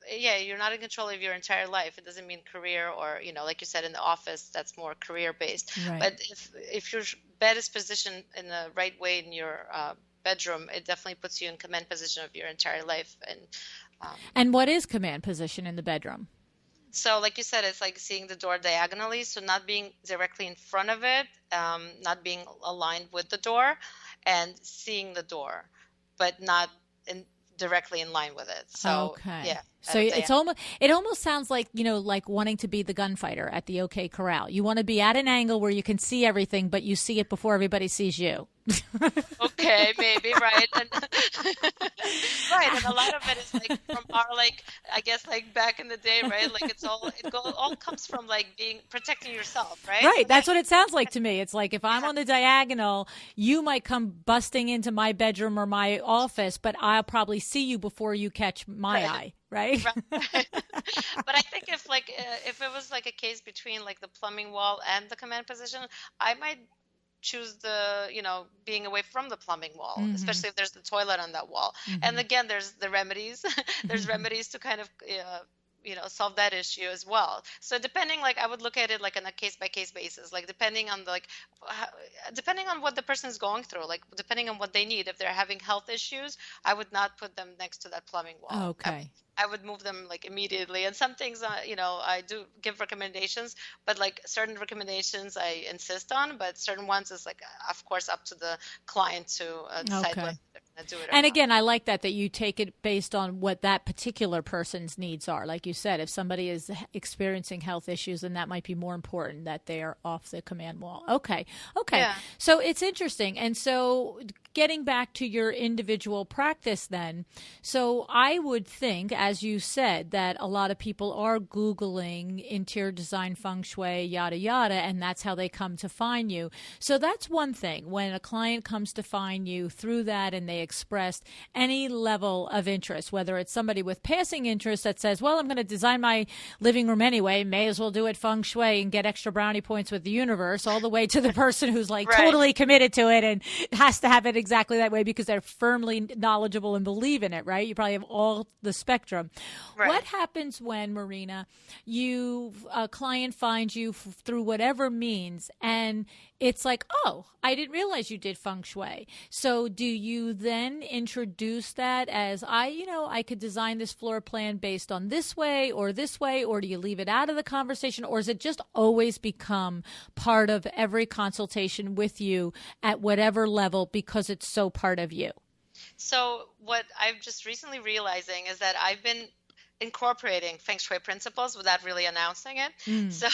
you're not in control of your entire life. It doesn't mean career or, like you said, in the office, that's more career based. Right. But if your bed is positioned in the right way in your bedroom, it definitely puts you in command position of your entire life. And what is command position in the bedroom? So like you said, it's like seeing the door diagonally. So not being directly in front of it, not being aligned with the door, and seeing the door, but not directly in line with it. So So it almost sounds like, like wanting to be the gunfighter at the OK Corral. You want to be at an angle where you can see everything, but you see it before everybody sees you. Okay, maybe, right. And right, and a lot of it is like from our I guess back in the day, right? Like all comes from protecting yourself, right? Right, So that's what it sounds like to me. It's like if I'm on the diagonal, you might come busting into my bedroom or my office, but I'll probably see you before you catch my eye. Right. But I think if it was a case between the plumbing wall and the command position, I might choose the being away from the plumbing wall, especially if there's the toilet on that wall. And again, there's the remedies. There's remedies to kind of solve that issue as well. So depending, I would look at it on a case by case basis, depending on depending on what the person is going through, depending on what they need. If they're having health issues, I would not put them next to that plumbing wall. Okay. I would move them immediately. And some things, I do give recommendations, but certain recommendations I insist on, but certain ones is of course, up to the client to decide whether they're going to do it or And not. again, I like that you take it based on what that particular person's needs are. Like you said, if somebody is experiencing health issues, then that might be more important that they are off the command wall. Okay. Yeah. So it's interesting. And so getting back to your individual practice then, so I would think, as you said, that a lot of people are Googling interior design, feng shui, yada, yada, and that's how they come to find you. So that's one thing. When a client comes to find you through that and they expressed any level of interest, whether it's somebody with passing interest that says, well, I'm going to design my living room anyway, may as well do it feng shui and get extra brownie points with the universe, all the way to the person who's totally committed to it and has to have it exactly that way because they're firmly knowledgeable and believe in it, right? You probably have all the spectrum. Right. What happens when, Marina, a client finds you through whatever means and it's like, oh, I didn't realize you did feng shui. So do you then introduce that as I could design this floor plan based on this way, or do you leave it out of the conversation, or does it just always become part of every consultation with you at whatever level because it's so part of you? So what I've just recently realizing is that I've been incorporating feng shui principles without really announcing it. So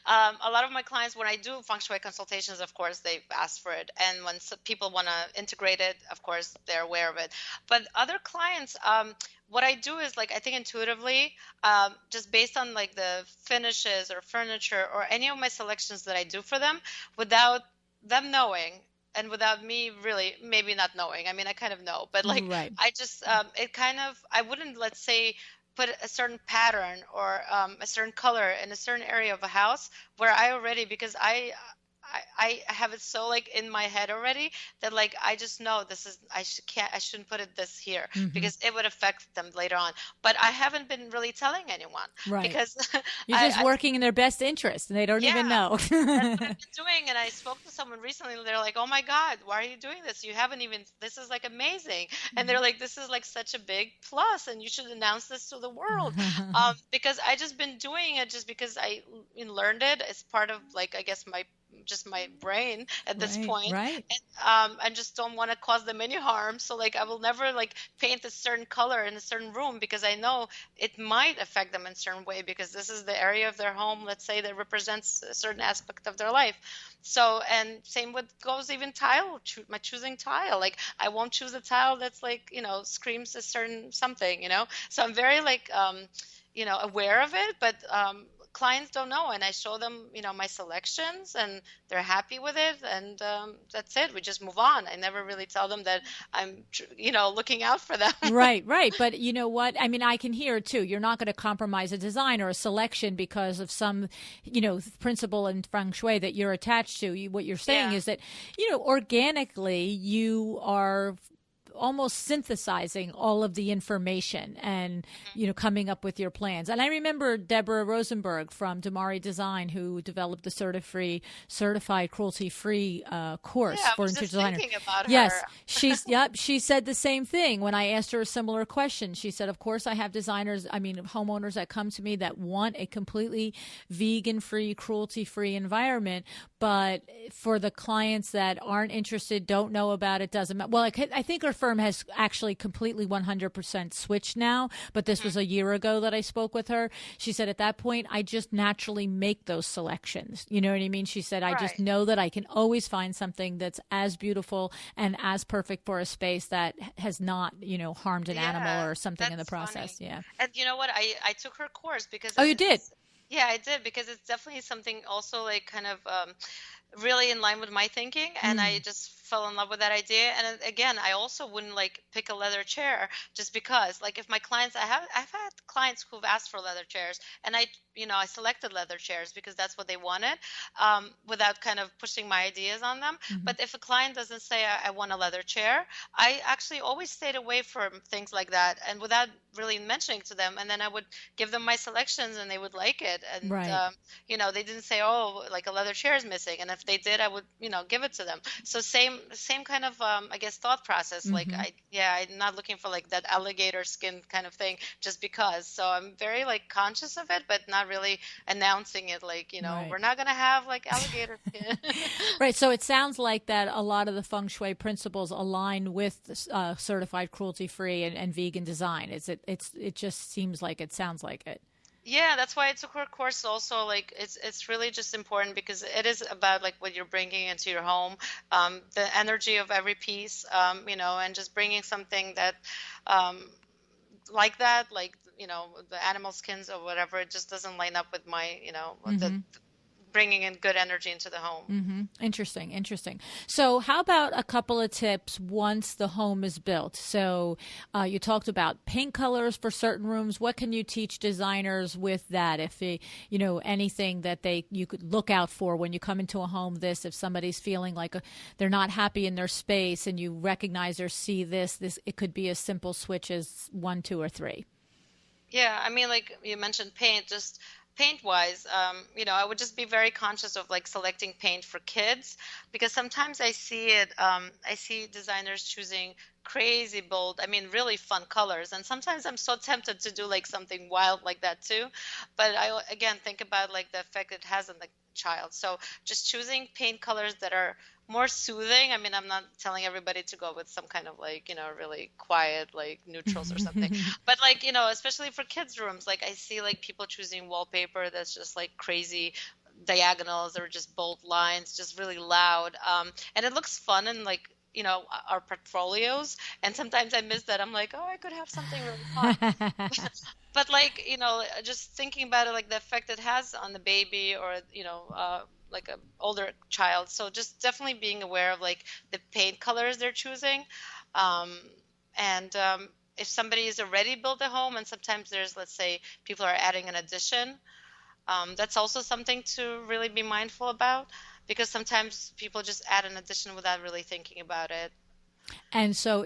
a lot of my clients, when I do feng shui consultations, of course, they ask for it. And when people want to integrate it, of course, they're aware of it. But other clients, what I do is I think intuitively, just based on the finishes or furniture or any of my selections that I do for them, without them knowing, and without me really maybe not knowing. I mean, I kind of know, but right. I just, I wouldn't, let's say, put a certain pattern or a certain color in a certain area of a house where I already, because I have it so in my head already that I just know this is, I shouldn't put it this here because it would affect them later on. But I haven't been really telling anyone, right? Because you're just working in their best interest and they don't even know. That's what I've been doing. And I spoke to someone recently and they're like, oh my God, why are you doing this? You haven't even, this is amazing. And they're like, this is such a big plus and you should announce this to the world. Because I just been doing it just because I learned it as part of I guess my brain at this point. Right. And I just don't want to cause them any harm. So I will never paint a certain color in a certain room because I know it might affect them in a certain way because this is the area of their home, let's say, that represents a certain aspect of their life. So, and same with goes even tile, my choosing tile. I won't choose a tile that's screams a certain something, So I'm very aware of it, but clients don't know, and I show them my selections and they're happy with it, and that's it. We just move on. I never really tell them that I'm looking out for them. Right. But you know what, I mean, I can hear it too. You're not going to compromise a design or a selection because of some principle in feng shui that you're attached to. What you're saying is that organically you are almost synthesizing all of the information and, coming up with your plans. And I remember Deborah Rosenberg from Damari Design, who developed the certified cruelty-free course for interior designers. Yes, she said the same thing when I asked her a similar question. She said, of course, I have homeowners that come to me that want a completely vegan-free, cruelty-free environment, but for the clients that aren't interested, don't know about it, doesn't matter. Well, I think her firm has actually completely 100% switched now, but this was a year ago that I spoke with her. She said at that point, I just naturally make those selections. You know what I mean? She said, I just know that I can always find something that's as beautiful and as perfect for a space that has not, harmed an animal or something in the process. Funny. Yeah. And you know what? I took her course because Oh, you did? Yeah, I did, because it's definitely something also like kind of really in line with my thinking, and I just fell in love with that idea. And again, I also wouldn't like pick a leather chair just because, like, if my clients, I've had clients who've asked for leather chairs, and I selected leather chairs because that's what they wanted, without kind of pushing my ideas on them. But if a client doesn't say I want a leather chair, I actually always stayed away from things like that, and without really mentioning to them, and then I would give them my selections and they would like it. And they didn't say, oh, like a leather chair is missing, and if they did, I would give it to them. So same kind of I guess thought process. Like I'm not looking for like that alligator skin kind of thing just because. So I'm very like conscious of it, but not really announcing it, like we're not gonna have like alligator skin. Right. So it sounds like that a lot of the feng shui principles align with certified cruelty-free and vegan design. It just seems like it sounds like it. Yeah, that's why I took her course also. Like it's really just important because it is about like what you're bringing into your home, the energy of every piece, and just bringing something that, like that, like, the animal skins or whatever, it just doesn't line up with my, the bringing in good energy into the home. Interesting. So how about a couple of tips once the home is built? So you talked about paint colors for certain rooms. What can you teach designers with that? If anything that you could look out for when you come into a home, if somebody's feeling like they're not happy in their space and you recognize or see this, it could be as simple switch as 1, 2, or 3. Yeah, I mean, like you mentioned paint, just paint wise, I would just be very conscious of like selecting paint for kids, because sometimes I see designers choosing crazy bold, I mean, really fun colors. And sometimes I'm so tempted to do like something wild like that too. But I, again, think about like the effect it has on the child. So just choosing paint colors that are more soothing. I mean, I'm not telling everybody to go with some kind of like, really quiet, like neutrals or something. But like, especially for kids' rooms, like I see like people choosing wallpaper that's just like crazy diagonals or just bold lines, just really loud. And it looks fun and like, our portfolios. And sometimes I miss that. I'm like, oh, I could have something really fun. But like, just thinking about it, like the effect it has on the baby or, like an older child. So just definitely being aware of like the paint colors they're choosing. If somebody is already built a home, and sometimes there's, let's say, people are adding an addition, that's also something to really be mindful about, because sometimes people just add an addition without really thinking about it. And so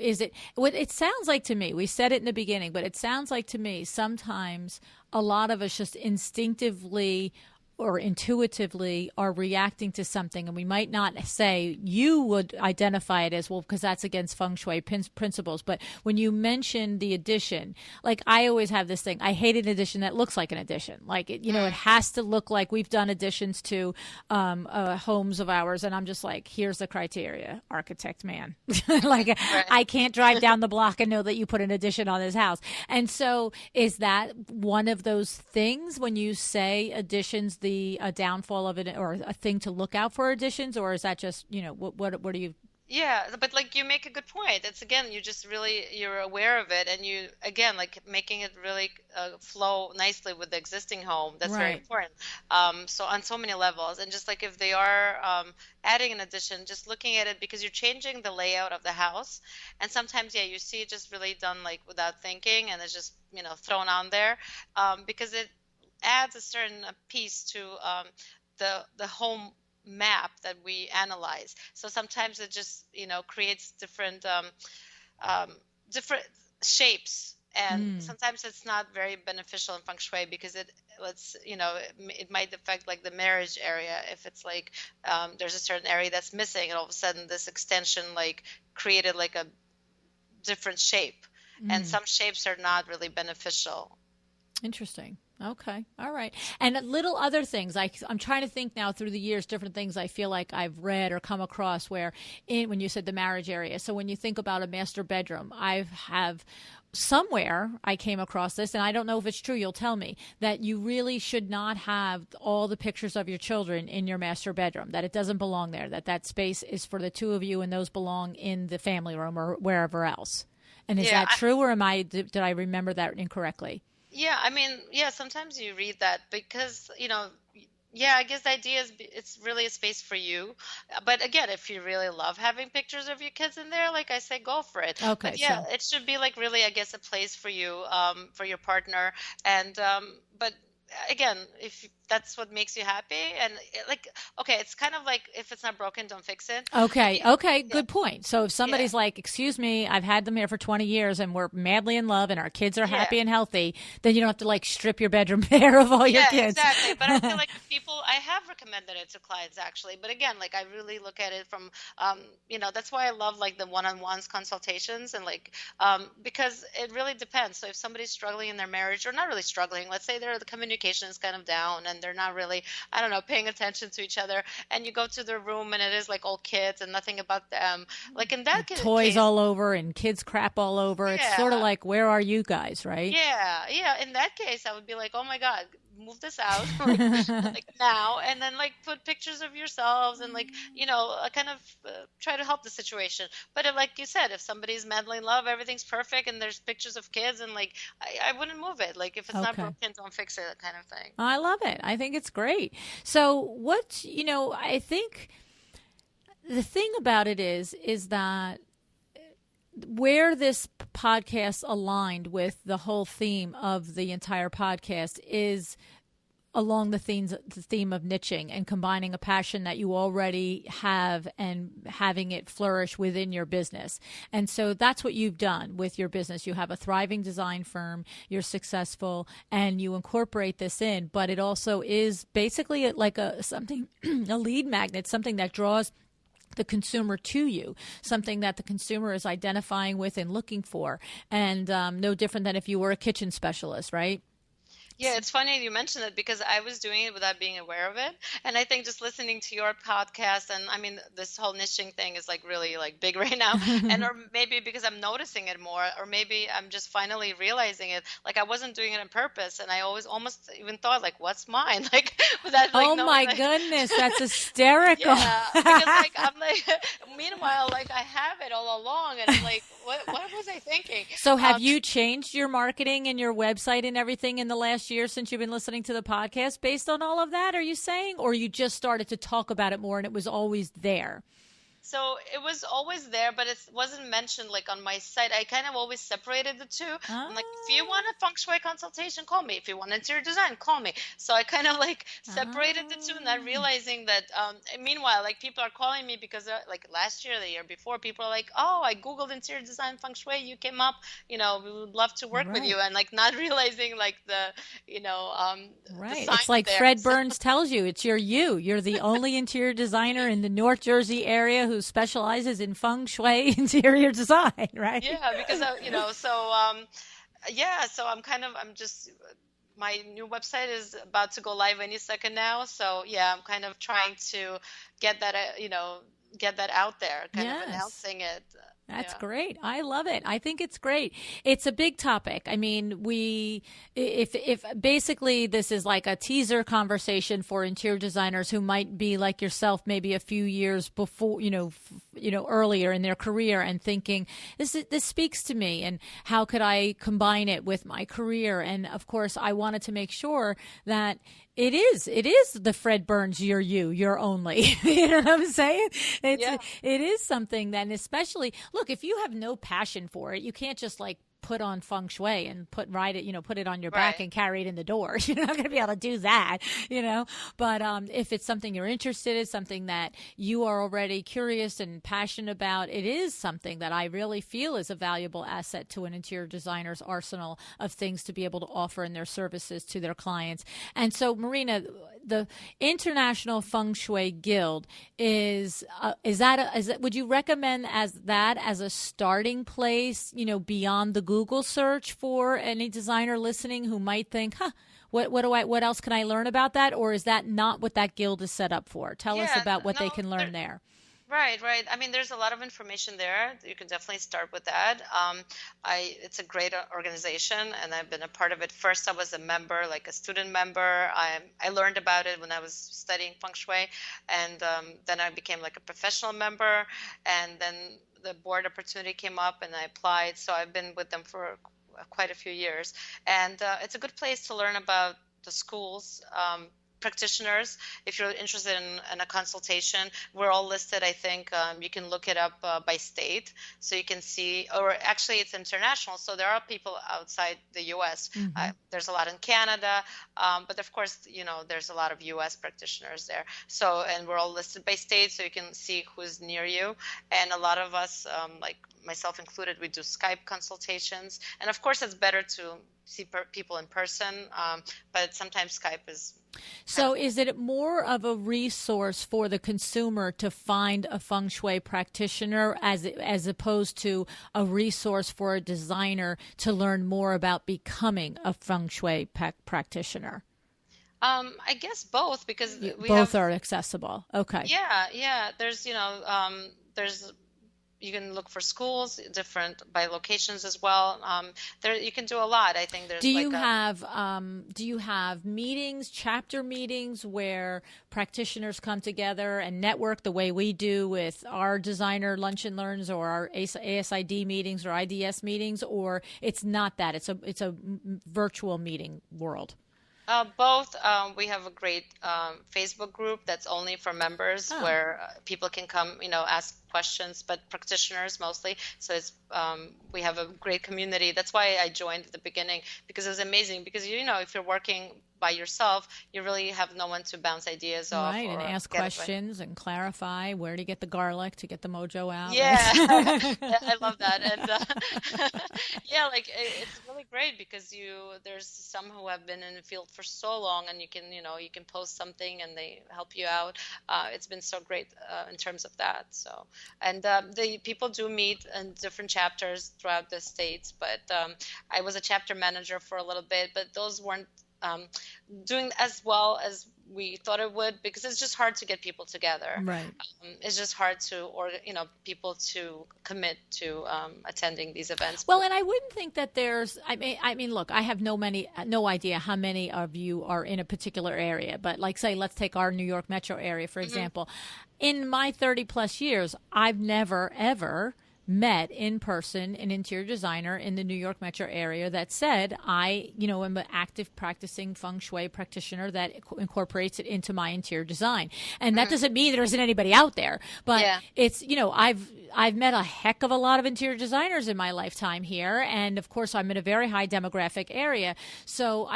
what it sounds like to me, we said it in the beginning, but it sounds like to me sometimes a lot of us just instinctively or intuitively are reacting to something, and we might not say, you would identify it as, well, because that's against feng shui principles. But when you mention the addition, like I always have this thing, I hate an addition that looks like an addition. Like, it has to look like, we've done additions to homes of ours, and I'm just like, here's the criteria, architect man. Like, right. I can't drive down the block and know that you put an addition on this house. And so is that one of those things when you say additions, a downfall of it, or a thing to look out for additions, or is that just, what do you? Yeah, but like you make a good point. It's, again, you're aware of it, and you, again, like making it really flow nicely with the existing home. That's right. Very important. So on so many levels, and just like if they are adding an addition, just looking at it, because you're changing the layout of the house, and sometimes, you see it just really done like without thinking, and it's just thrown on there, because it adds a certain piece to the home map that we analyze. So sometimes it just creates different shapes, and sometimes it's not very beneficial in feng shui, because it might affect like the marriage area. If it's like there's a certain area that's missing, and all of a sudden this extension like created like a different shape, and some shapes are not really beneficial. Interesting. Okay. All right. And little other things. I'm trying to think now through the years, different things I feel like I've read or come across where when you said the marriage area. So when you think about a master bedroom, I have somewhere I came across this, and I don't know if it's true, you'll tell me, that you really should not have all the pictures of your children in your master bedroom, that it doesn't belong there, that space is for the two of you and those belong in the family room or wherever else. And is that true, or did I remember that incorrectly? Yeah, I mean, yeah, sometimes you read that because, yeah, I guess the idea is it's really a space for you. But again, if you really love having pictures of your kids in there, like I say, go for it. Okay. But yeah, it should be like really, I guess, a place for you, for your partner. And, but again, if that's what makes you happy and like, okay, it's kind of like if it's not broken, don't fix it. Okay. Yeah. Okay. Good point. So if somebody's like, excuse me, I've had them here for 20 years and we're madly in love and our kids are happy and healthy, then you don't have to like strip your bedroom bare of all your kids. Yeah, exactly. But I feel like I have recommended it to clients actually. But again, like I really look at it from, that's why I love like the one-on-ones consultations and like, because it really depends. So if somebody's struggling in their marriage or not really struggling, let's say the communication is kind of down and they're not really, I don't know, paying attention to each other, and you go to their room and it is like all kids and nothing about them. Like in that case, toys all over and kids crap all over. Yeah. It's sort of like, where are you guys, right? Yeah. In that case, I would be like, oh my God, move this out like now, and then like put pictures of yourselves and like kind of try to help the situation. But like you said, if somebody's madly in love, everything's perfect and there's pictures of kids, and like I wouldn't move it. Like if it's not broken, don't fix it, kind of thing. I love it. I think it's great. So I think the thing about it is that where this podcast aligned with the whole theme of the entire podcast is along the theme of niching and combining a passion that you already have and having it flourish within your business. And so that's what you've done with your business. You have a thriving design firm, you're successful, and you incorporate this in, but it also is basically like a lead magnet, something that draws the consumer to you, something that the consumer is identifying with and looking for, and no different than if you were a kitchen specialist, right? Yeah, it's funny you mentioned it because I was doing it without being aware of it. And I think just listening to your podcast, and I mean, this whole niching thing is like really like big right now. And or maybe because I'm noticing it more, or maybe I'm just finally realizing it. Like I wasn't doing it on purpose. And I always almost even thought like, what's mine? Like, without like, oh my goodness, that's hysterical. Yeah, because like, I'm like, meanwhile, like I have it all along. And I'm like, what was I thinking? So have you changed your marketing and your website and everything in the last year since you've been listening to the podcast based on all of that, are you saying? Or you just started to talk about it more and it was always there? So it was always there, but it wasn't mentioned like on my site. I kind of always separated the two. I'm like, if you want a feng shui consultation, call me. If you want interior design, call me. So I kind of like separated the two, not realizing that. Meanwhile, like people are calling me because like last year, the year before, people are like, oh, I Googled interior design feng shui. You came up, we would love to work with you. And like not realizing like the right. The it's like there. Fred Burns tells you, it's you're the only interior designer in the North Jersey area who specializes in feng shui interior design, right? Yeah, because so I'm just my new website is about to go live any second now, so yeah, I'm kind of trying to get that get that out there, kind of announcing it. That's great. I love it. I think it's great. It's a big topic. I mean, if basically this is like a teaser conversation for interior designers who might be like yourself, maybe a few years before, earlier in their career and thinking this speaks to me and how could I combine it with my career? And of course, I wanted to make sure that it is the Fred Burns, you're only, you know what I'm saying? It is something that, and especially, look, if you have no passion for it, you can't just like put on feng shui and put it on your back and carry it in the door. You're not going to be able to do that, But if it's something you're interested in, something that you are already curious and passionate about, it is something that I really feel is a valuable asset to an interior designer's arsenal of things to be able to offer in their services to their clients. And so, Marina, the International Feng Shui Guild would you recommend that as a starting place, beyond the Google search for any designer listening who might think, what else can I learn about that? Or is that not what that guild is set up for? Tell us about what they can learn there. Right. I mean, there's a lot of information there. You can definitely start with that. It's a great organization, and I've been a part of it. First, I was a member, like a student member. I learned about it when I was studying Feng Shui, and then I became like a professional member, and then the board opportunity came up, and I applied. So I've been with them for quite a few years, and it's a good place to learn about the schools. Practitioners, if you're interested in a consultation, we're all listed. I think you can look it up by state, so you can see, or actually it's international, so there are people outside the US. There's a lot in Canada, but of course, there's a lot of US practitioners there. So, and we're all listed by state, so you can see who's near you. And a lot of us, like myself included, we do Skype consultations. And of course, it's better to see people in person, but sometimes Skype is. So is it more of a resource for the consumer to find a Feng Shui practitioner as opposed to a resource for a designer to learn more about becoming a Feng Shui practitioner? I guess both, because both are accessible. Okay. Yeah. There's, you can look for schools different by locations as well. There you can do a lot. I think there's. Do you have meetings, chapter meetings, where practitioners come together and network the way we do with our designer lunch and learns, or our ASID meetings or IDS meetings, or it's not that? It's a virtual meeting world. Both. We have a great Facebook group that's only for members, where people can come, ask questions, but practitioners mostly. So it's we have a great community. That's why I joined at the beginning, because it was amazing. Because if you're working by yourself, you really have no one to bounce ideas off. Right, and ask questions and clarify where to get the garlic to get the mojo out. Yeah, I love that. And yeah, like it's really great, because there's some who have been in the field for so long, and you can post something and they help you out. It's been so great in terms of that. So, and the people do meet in different chapters throughout the states, but I was a chapter manager for a little bit, but those weren't doing as well as we thought it would, because it's just hard to get people together. Right. It's just hard to, people to commit to attending these events. Well, and I wouldn't think that there's. I mean, look, I have no idea how many of you are in a particular area, but like, say, let's take our New York metro area for example. In my 30 plus years, I've never ever met in person an interior designer in the New York metro area that said, I am an active practicing Feng Shui practitioner that incorporates it into my interior design. And that doesn't mean there isn't anybody out there, but it's, I've met a heck of a lot of interior designers in my lifetime here. And of course, I'm in a very high demographic area. So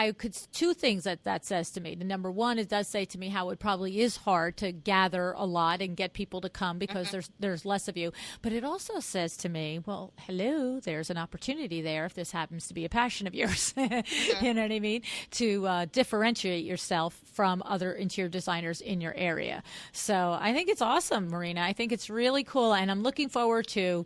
two things that says to me. The number one, it does say to me how it probably is hard to gather a lot and get people to come, because there's less of you. But it also says to me, well, hello, there's an opportunity there if this happens to be a passion of yours, you know what I mean, to differentiate yourself from other interior designers in your area. So I think it's awesome, Marina. I think it's really cool, and I'm looking forward to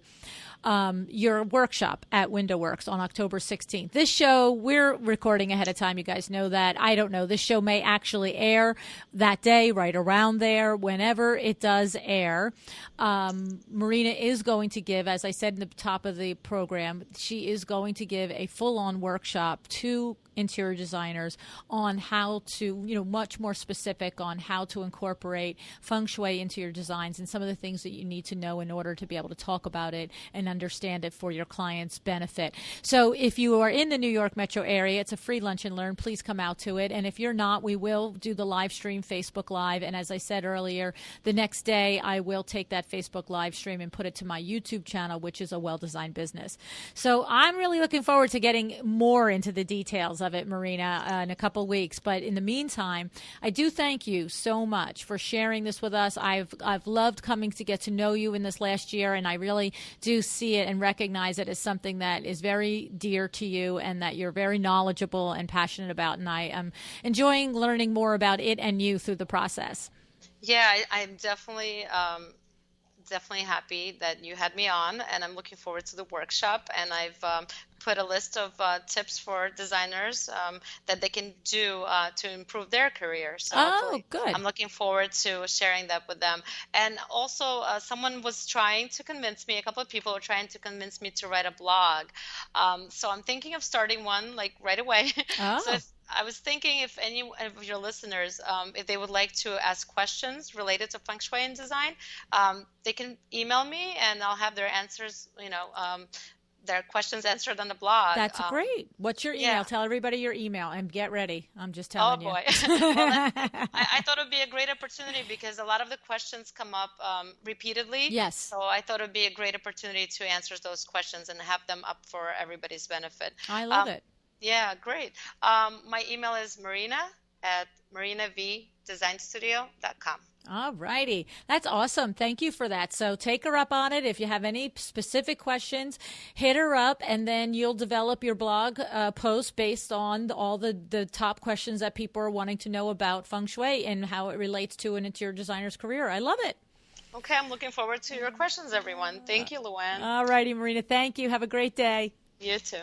your workshop at WindowWorks on October 16th. This show, we're recording ahead of time. You guys know that. I don't know. This show may actually air that day, right around there, whenever it does air. Marina is going to give, as I said in the top of the program, she is going to give a full-on workshop to interior designers on how to, much more specific on how to incorporate Feng Shui into your designs and some of the things that you need to know in order to be able to talk about it and understand it for your clients' benefit. So if you are in the New York metro area, it's a free lunch and learn. Please come out to it. And if you're not, we will do the live stream, Facebook Live. And as I said earlier, the next day I will take that Facebook live stream and put it to my YouTube channel, which is A Well-Designed Business. So I'm really looking forward to getting more into the details of it, Marina, in a couple weeks. But in the meantime, I do thank you so much for sharing this with us. I've loved coming to get to know you in this last year, and I really do see see it and recognize it as something that is very dear to you and that you're very knowledgeable and passionate about. And I am enjoying learning more about it and you through the process. Yeah, I'm definitely happy that you had me on, and I'm looking forward to the workshop. And I've put a list of tips for designers that they can do to improve their career. So good. I'm looking forward to sharing that with them. And also, someone was trying to convince me, a couple of people were trying to convince me to write a blog. So I'm thinking of starting one like right away. So I was thinking if any of your listeners, if they would like to ask questions related to Feng Shui and design, they can email me and I'll have their answers, their questions answered on the blog. That's great. What's your email? Yeah. Tell everybody your email and get ready. I'm just telling you. Oh, boy. Well, I thought it would be a great opportunity because a lot of the questions come up repeatedly. Yes. So I thought it would be a great opportunity to answer those questions and have them up for everybody's benefit. I love it. Yeah, great. My email is marinavdesignstudio.com. All righty. That's awesome. Thank you for that. So take her up on it. If you have any specific questions, hit her up, and then you'll develop your blog post based on all the top questions that people are wanting to know about Feng Shui and how it relates to an interior designer's career. I love it. Okay, I'm looking forward to your questions, everyone. Thank you, Luann. All righty, Marina. Thank you. Have a great day. You too.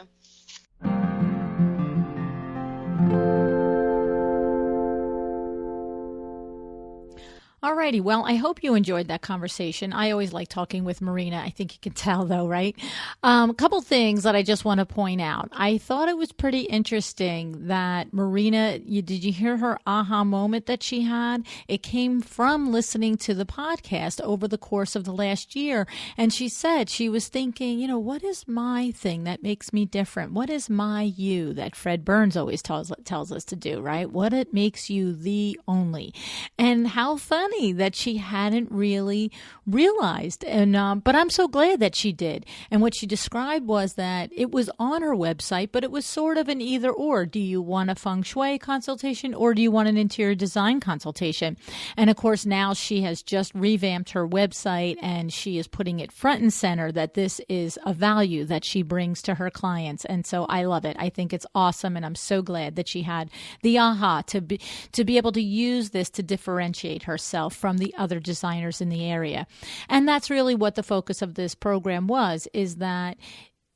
Alrighty, well, I hope you enjoyed that conversation. I always like talking with Marina. I think you can tell, though, right? A couple things that I just want to point out. I thought it was pretty interesting that Marina, did you hear her aha moment that she had? It came from listening to the podcast over the course of the last year. And she said she was thinking, what is my thing that makes me different? What is my you that Fred Burns always tells us to do, right? What it makes you the only. And how funny that she hadn't really realized. And but I'm so glad that she did. And what she described was that it was on her website, but it was sort of an either or. Do you want a Feng Shui consultation or do you want an interior design consultation? And of course, now she has just revamped her website and she is putting it front and center that this is a value that she brings to her clients. And so I love it. I think it's awesome. And I'm so glad that she had the aha to be able to use this to differentiate herself from the other designers in the area. And that's really what the focus of this program was, is that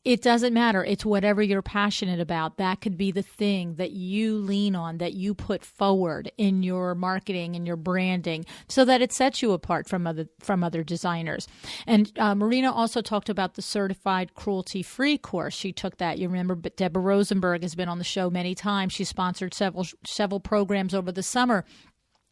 it doesn't matter. It's whatever you're passionate about. That could be the thing that you lean on, that you put forward in your marketing and your branding so that it sets you apart from other designers. And Marina also talked about the Certified Cruelty-Free course. She took that. You remember Deborah Rosenberg has been on the show many times. She sponsored several programs over the summer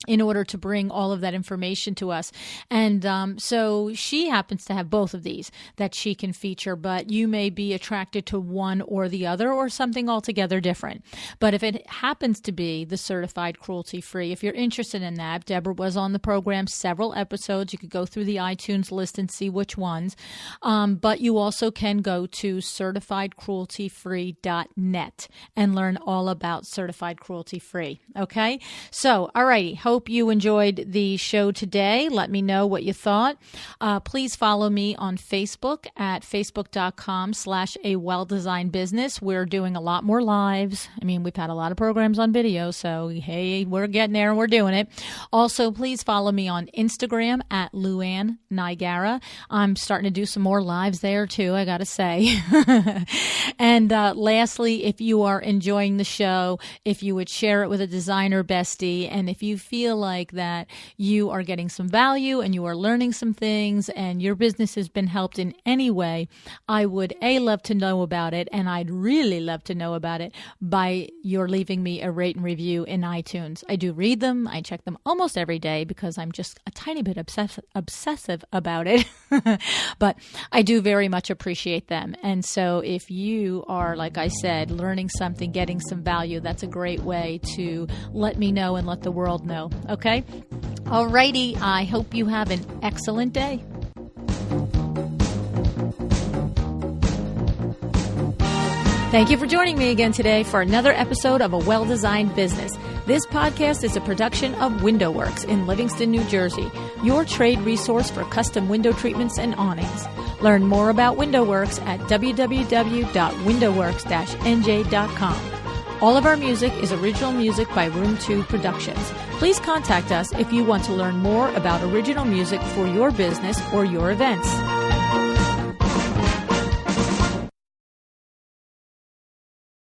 in order to bring all of that information to us. And so she happens to have both of these that she can feature, but you may be attracted to one or the other or something altogether different. But if it happens to be the Certified Cruelty-Free, if you're interested in that, Deborah was on the program several episodes. You could go through the iTunes list and see which ones. But you also can go to certifiedcrueltyfree.net and learn all about Certified Cruelty-Free. Okay? So, all righty. Hope you enjoyed the show today. Let me know what you thought. Please follow me on Facebook at facebook.com/awelldesignedbusiness. We're doing a lot more lives. I mean, we've had a lot of programs on video, so hey, we're getting there and we're doing it. Also, please follow me on Instagram at Luann Nigara. I'm starting to do some more lives there too, I gotta say. And lastly, if you are enjoying the show, if you would share it with a designer bestie, and if you feel like that you are getting some value and you are learning some things and your business has been helped in any way, I would love to know about it, and I'd really love to know about it by your leaving me a rate and review in iTunes. I do read them. I check them almost every day because I'm just a tiny bit obsessive about it. But I do very much appreciate them. And so if you are, like I said, learning something, getting some value, that's a great way to let me know and let the world know. Okay? Alrighty. I hope you have an excellent day. Thank you for joining me again today for another episode of A Well-Designed Business. This podcast is a production of WindowWorks in Livingston, New Jersey, your trade resource for custom window treatments and awnings. Learn more about WindowWorks at www.windowworks-nj.com. All of our music is original music by Room 2 Productions. Please contact us if you want to learn more about original music for your business or your events.